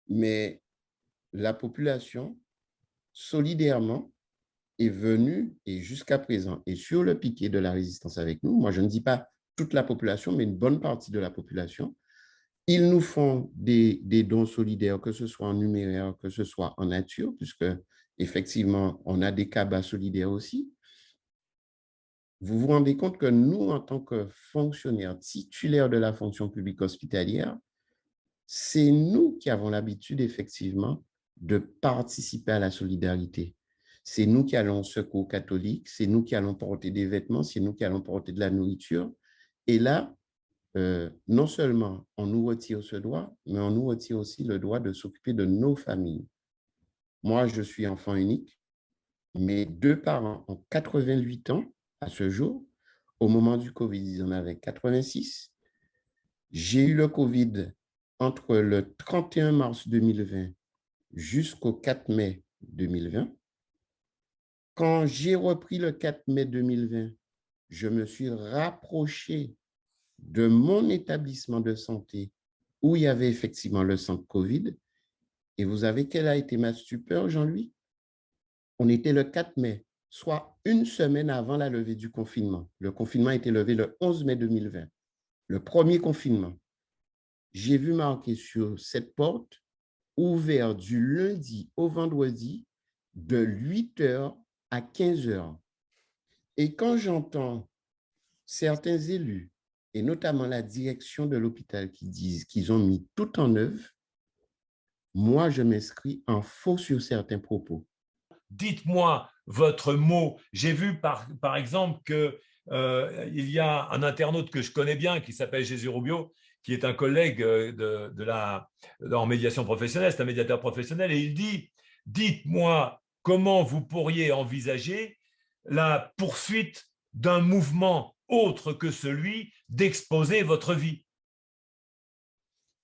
[SPEAKER 9] mais la population, solidairement, est venue et jusqu'à présent est sur le piquet de la résistance avec nous. Moi, je ne dis pas toute la population, mais une bonne partie de la population. Ils nous font des dons solidaires, que ce soit en numéraire, que ce soit en nature, puisque effectivement, on a des cabas solidaires aussi. Vous vous rendez compte que nous, en tant que fonctionnaires titulaires de la fonction publique hospitalière, c'est nous qui avons l'habitude, effectivement, de participer à la solidarité. C'est nous qui allons au secours catholique, c'est nous qui allons porter des vêtements, c'est nous qui allons porter de la nourriture. Et là, non seulement on nous retire ce droit, mais on nous retire aussi le droit de s'occuper de nos familles. Moi, je suis enfant unique. Mes 2 parents ont 88 ans à ce jour. Au moment du Covid, ils en avaient 86. J'ai eu le Covid entre le 31 mars 2020 jusqu'au 4 mai 2020. Quand j'ai repris le 4 mai 2020, je me suis rapproché de mon établissement de santé où il y avait effectivement le centre Covid. Et vous savez quelle a été ma stupeur, Jean-Louis? On était le 4 mai, soit une semaine avant la levée du confinement. Le confinement a été levé le 11 mai 2020, le premier confinement. J'ai vu marqué sur cette porte, ouvert du lundi au vendredi, de 8h à 15h. Et quand j'entends certains élus, et notamment la direction de l'hôpital, qui disent qu'ils ont mis tout en œuvre, moi, je m'inscris en faux sur certains propos.
[SPEAKER 2] Dites-moi votre mot. J'ai vu par exemple que il y a un internaute que je connais bien qui s'appelle Jésus Rubio, qui est un collègue en médiation professionnelle, c'est un médiateur professionnel, et il dit, dites-moi comment vous pourriez envisager la poursuite d'un mouvement autre que celui d'exposer votre vie.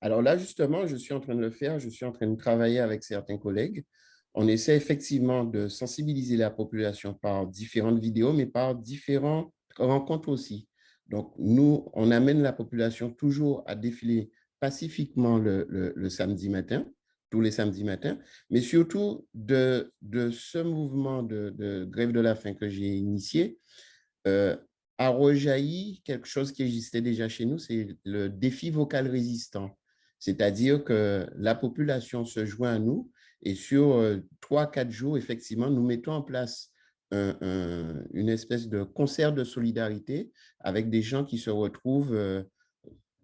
[SPEAKER 9] Alors là, justement, je suis en train de le faire, je suis en train de travailler avec certains collègues. On essaie effectivement de sensibiliser la population par différentes vidéos, mais par différentes rencontres aussi. Donc, nous, on amène la population toujours à défiler pacifiquement le samedi matin, tous les samedis matins, mais surtout de ce mouvement de grève de la faim que j'ai initié, a rejailli quelque chose qui existait déjà chez nous, c'est le défi vocal résistant. C'est-à-dire que la population se joint à nous et sur 3-4 jours, effectivement, nous mettons en place une espèce de concert de solidarité avec des gens qui se retrouvent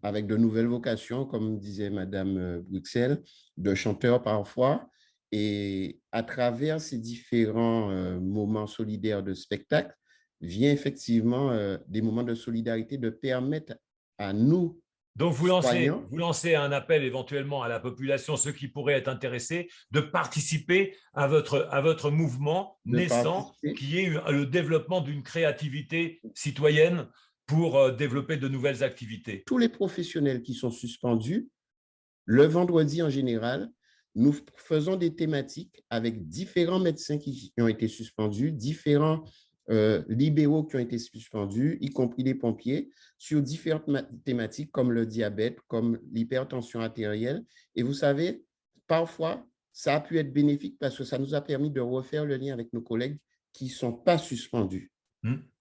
[SPEAKER 9] avec de nouvelles vocations, comme disait Madame Bruxelles, de chanteurs parfois. Et à travers ces différents moments solidaires de spectacle, vient effectivement des moments de solidarité de permettre à nous,
[SPEAKER 2] donc, vous
[SPEAKER 9] soignants,
[SPEAKER 2] lancez un appel éventuellement à la population, ceux qui pourraient être intéressés, de participer à votre mouvement naissant, qui est le développement d'une créativité citoyenne pour développer de nouvelles activités.
[SPEAKER 9] Tous les professionnels qui sont suspendus, le vendredi en général, nous faisons des thématiques avec différents médecins qui ont été suspendus, différents libéraux qui ont été suspendus, y compris les pompiers, sur différentes thématiques comme le diabète, comme l'hypertension artérielle. Et vous savez, parfois, ça a pu être bénéfique parce que ça nous a permis de refaire le lien avec nos collègues qui ne sont pas suspendus.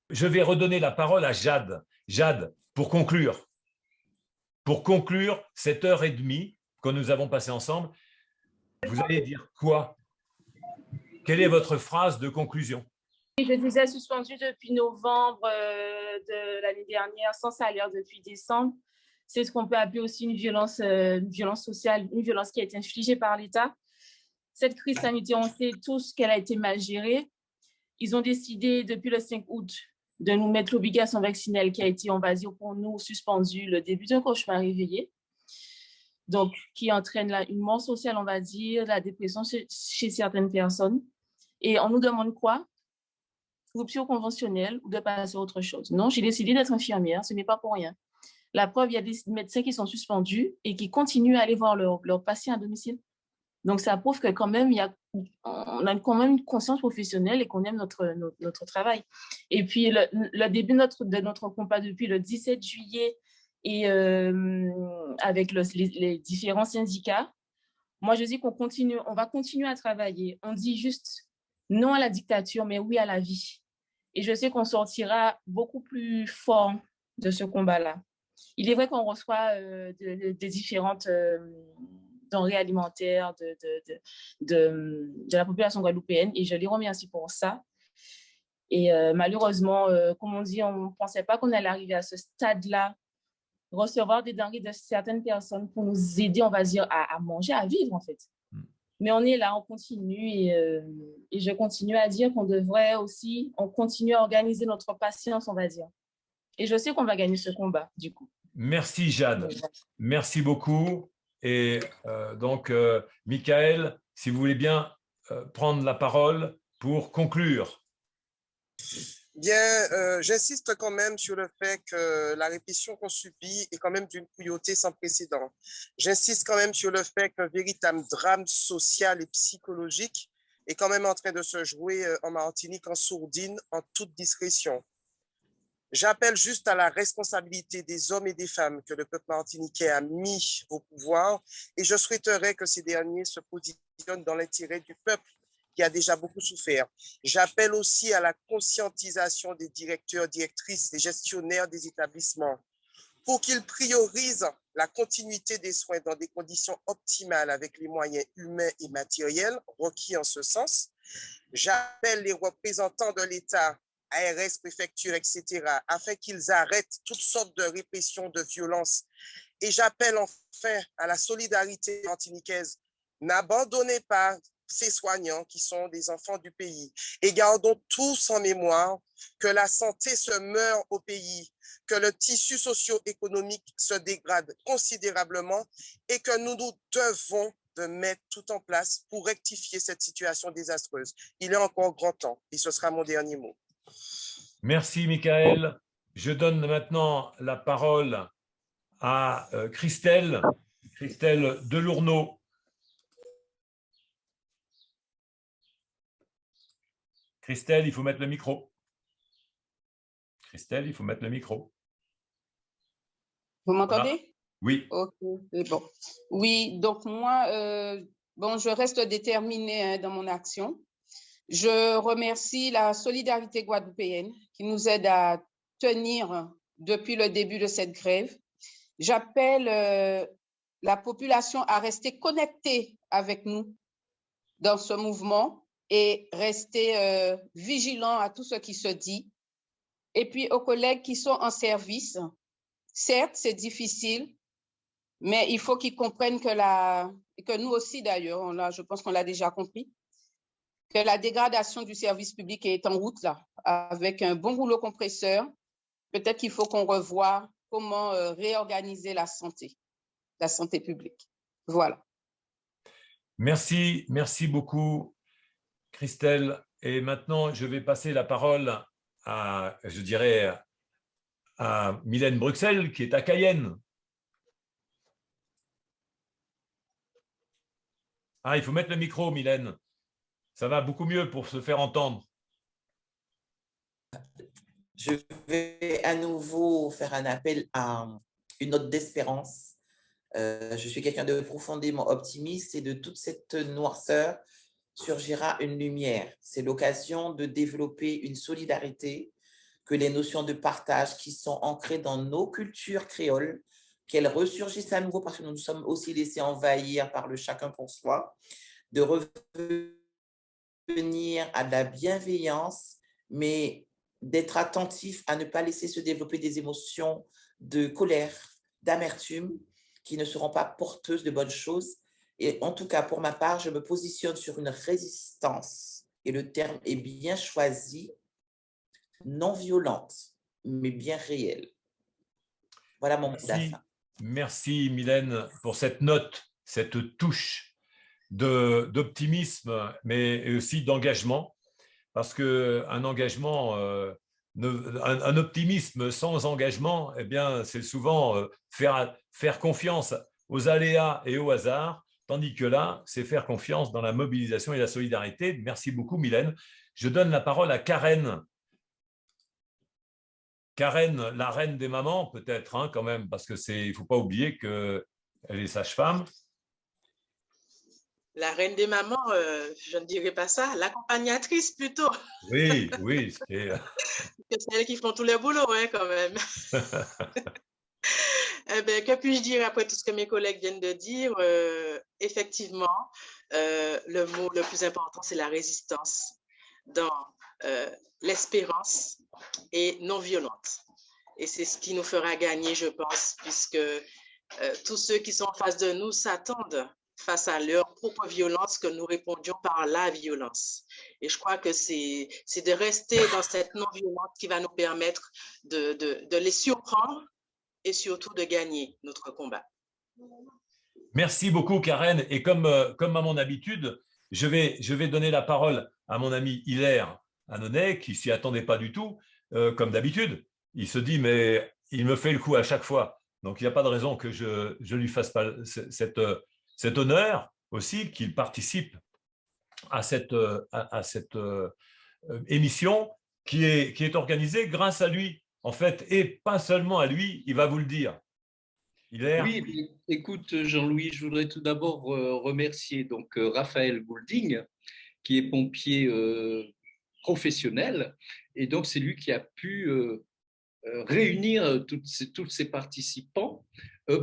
[SPEAKER 2] Je vais redonner la parole à Jade. Jade, pour conclure cette heure et demie que nous avons passée ensemble, vous allez dire quoi? Quelle est votre phrase de conclusion?
[SPEAKER 4] Je disais suspendu depuis novembre de l'année dernière, sans salaire depuis décembre. C'est ce qu'on peut appeler aussi une violence sociale, une violence qui a été infligée par l'État. Cette crise sanitaire, on sait tous qu'elle a été mal gérée. Ils ont décidé depuis le 5 août de nous mettre l'obligation vaccinale qui a été, on va dire, pour nous, suspendue, le début d'un cauchemar réveillé. Donc, qui entraîne là une mort sociale, on va dire, la dépression chez certaines personnes. Et on nous demande quoi? Rupture conventionnelle ou de passer à autre chose. Non, j'ai décidé d'être infirmière, ce n'est pas pour rien. La preuve, il y a des médecins qui sont suspendus et qui continuent à aller voir leurs patients à domicile. Donc, ça prouve que quand même, on a quand même une conscience professionnelle et qu'on aime notre travail. Et puis, le début de notre combat depuis le 17 juillet et avec les différents syndicats, moi, je dis on va continuer à travailler. On dit juste non à la dictature, mais oui à la vie. Et je sais qu'on sortira beaucoup plus fort de ce combat-là. Il est vrai qu'on reçoit des différentes denrées alimentaires de la population guadeloupéenne et je les remercie pour ça. Et malheureusement, comme on dit, on ne pensait pas qu'on allait arriver à ce stade-là, recevoir des denrées de certaines personnes pour nous aider, on va dire, à manger, à vivre en fait. Mais on est là, on continue et je continue à dire qu'on devrait aussi, on continue à organiser notre patience, on va dire. Et je sais qu'on va gagner ce combat, du coup.
[SPEAKER 2] Merci Jade, merci beaucoup. Et donc, Michael, si vous voulez bien prendre la parole pour conclure.
[SPEAKER 5] Bien, j'insiste quand même sur le fait que la répression qu'on subit est quand même d'une cruauté sans précédent. J'insiste quand même sur le fait qu'un véritable drame social et psychologique est quand même en train de se jouer en Martinique en sourdine, en toute discrétion. J'appelle juste à la responsabilité des hommes et des femmes que le peuple martiniquais a mis au pouvoir et je souhaiterais que ces derniers se positionnent dans l'intérêt du peuple qui a déjà beaucoup souffert. J'appelle aussi à la conscientisation des directeurs, directrices et gestionnaires des établissements pour qu'ils priorisent la continuité des soins dans des conditions optimales avec les moyens humains et matériels requis en ce sens. J'appelle les représentants de l'État ARS, préfecture, etc., afin qu'ils arrêtent toutes sortes de répressions, de violences. Et j'appelle enfin à la solidarité martiniquaise. N'abandonnez pas ces soignants qui sont des enfants du pays et gardons tous en mémoire que la santé se meurt au pays, que le tissu socio-économique se dégrade considérablement et que nous devons de mettre tout en place pour rectifier cette situation désastreuse. Il est encore grand temps et ce sera mon dernier mot.
[SPEAKER 2] Merci, Michael. Je donne maintenant la parole à Christelle Delourneau. Christelle, il faut mettre le micro. Christelle, il faut mettre le micro.
[SPEAKER 6] Vous m'entendez?
[SPEAKER 2] Voilà. Oui.
[SPEAKER 6] Ok, c'est bon. Oui, donc moi, bon, je reste déterminée dans mon action. Je remercie la solidarité guadeloupéenne qui nous aide à tenir depuis le début de cette grève. J'appelle la population à rester connectée avec nous dans ce mouvement et rester vigilant à tout ce qui se dit. Et puis aux collègues qui sont en service, certes, c'est difficile, mais il faut qu'ils comprennent que nous aussi d'ailleurs, je pense qu'on l'a déjà compris, que la dégradation du service public est en route là, avec un bon rouleau compresseur. Peut-être qu'il faut qu'on revoie comment réorganiser la santé publique. Voilà.
[SPEAKER 2] Merci beaucoup, Christelle. Et maintenant, je vais passer la parole à, je dirais, à Mylène Bruxelles, qui est à Cayenne. Ah, il faut mettre le micro, Mylène. Ça va beaucoup mieux pour se faire entendre.
[SPEAKER 7] Je vais à nouveau faire un appel à une note d'espérance. Je suis quelqu'un de profondément optimiste et de toute cette noirceur surgira une lumière. C'est l'occasion de développer une solidarité, que les notions de partage qui sont ancrées dans nos cultures créoles, qu'elles ressurgissent à nouveau parce que nous nous sommes aussi laissés envahir par le chacun pour soi, de revenir à de la bienveillance, mais d'être attentif à ne pas laisser se développer des émotions de colère, d'amertume, qui ne seront pas porteuses de bonnes choses. Et en tout cas, pour ma part, je me positionne sur une résistance, et le terme est bien choisi, non violente, mais bien réelle. Voilà mon mot de la fin.
[SPEAKER 2] Merci Mylène pour cette note, cette touche d'optimisme, mais aussi d'engagement, parce qu'un engagement, un optimisme sans engagement, eh bien, c'est souvent faire confiance aux aléas et au hasard, tandis que là, c'est faire confiance dans la mobilisation et la solidarité. Merci beaucoup Mylène. Je donne la parole à Karen. Karen, la reine des mamans, peut-être, hein, quand même, parce qu'il ne faut pas oublier qu'elle est sage-femme.
[SPEAKER 8] La reine des mamans, je ne dirais pas ça, l'accompagnatrice plutôt.
[SPEAKER 2] Oui.
[SPEAKER 8] C'est elles qui font tous les boulots, hein, quand même. Eh bien, que puis-je dire après tout ce que mes collègues viennent de dire? Effectivement, le mot le plus important, c'est la résistance dans l'espérance et non violente. Et c'est ce qui nous fera gagner, je pense, puisque tous ceux qui sont en face de nous s'attendent face à leur propre violence que nous répondions par la violence. Et je crois que c'est de rester dans cette non-violence qui va nous permettre de les surprendre et surtout de gagner notre combat.
[SPEAKER 2] Merci beaucoup Karen. Et comme à mon habitude, je vais donner la parole à mon ami Hilaire Annonay, qui ne s'y attendait pas du tout, comme d'habitude. Il se dit, mais il me fait le coup à chaque fois. Donc, il n'y a pas de raison que je lui fasse pas cet honneur aussi, qu'il participe à cette émission qui est organisée grâce à lui, en fait, et pas seulement à lui, il va vous le dire. Hilaire.
[SPEAKER 3] Oui, écoute Jean-Louis, je voudrais tout d'abord remercier donc Raphaël Goulding, qui est pompier professionnel, et donc c'est lui qui a pu réunir tous ces participants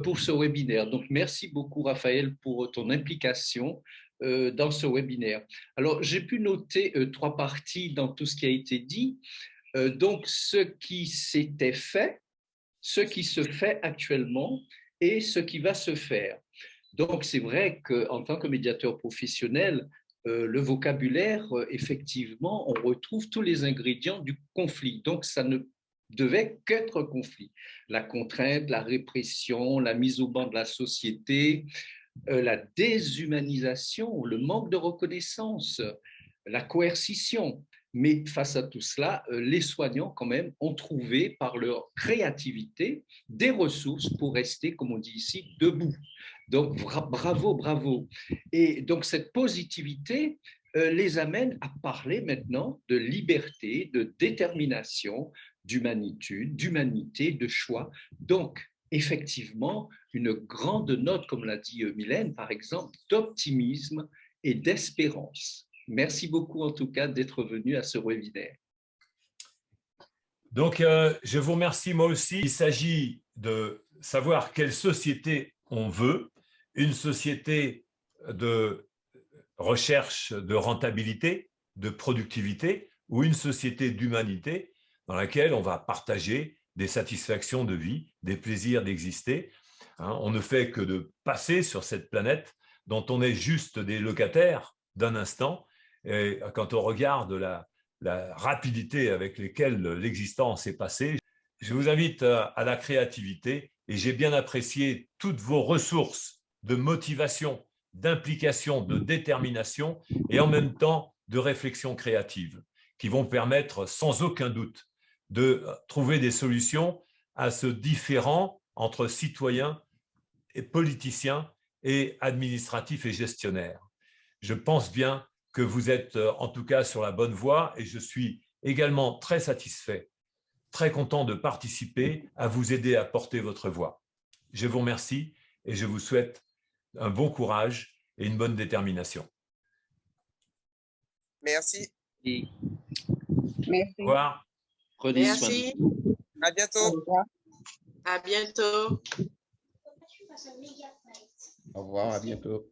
[SPEAKER 3] pour ce webinaire. Donc merci beaucoup Raphaël pour ton implication dans ce webinaire. Alors j'ai pu noter trois parties dans tout ce qui a été dit. Donc, ce qui s'était fait, ce qui se fait actuellement et ce qui va se faire. Donc, c'est vrai qu'en tant que médiateur professionnel, le vocabulaire, effectivement, on retrouve tous les ingrédients du conflit. Donc, ça ne devait qu'être conflit. La contrainte, la répression, la mise au banc de la société, la déshumanisation, le manque de reconnaissance, la coercition. Mais face à tout cela, les soignants, quand même, ont trouvé par leur créativité des ressources pour rester, comme on dit ici, debout. Donc, bravo, bravo. Et donc, cette positivité les amène à parler maintenant de liberté, de détermination, d'humanité, de choix. Donc, effectivement, une grande note, comme l'a dit Mylène, par exemple, d'optimisme et d'espérance. Merci beaucoup, en tout cas, d'être venu à ce webinaire.
[SPEAKER 2] Donc, je vous remercie moi aussi. Il s'agit de savoir quelle société on veut, une société de recherche de rentabilité, de productivité, ou une société d'humanité dans laquelle on va partager des satisfactions de vie, des plaisirs d'exister. On ne fait que de passer sur cette planète dont on est juste des locataires d'un instant. Et quand on regarde la rapidité avec laquelle l'existence est passée, je vous invite à la créativité et j'ai bien apprécié toutes vos ressources de motivation, d'implication, de détermination et en même temps de réflexion créative qui vont permettre sans aucun doute de trouver des solutions à ce différend entre citoyens et politiciens et administratifs et gestionnaires. Je pense bien que vous êtes en tout cas sur la bonne voie et je suis également très satisfait, très content de participer à vous aider à porter votre voix. Je vous remercie et je vous souhaite un bon courage et une bonne détermination.
[SPEAKER 5] Merci.
[SPEAKER 3] Et
[SPEAKER 6] Merci.
[SPEAKER 2] Au revoir.
[SPEAKER 3] prenez soin de
[SPEAKER 8] Merci.
[SPEAKER 3] vous.
[SPEAKER 5] À bientôt.
[SPEAKER 6] Au revoir.
[SPEAKER 8] À bientôt.
[SPEAKER 9] Au revoir, à bientôt.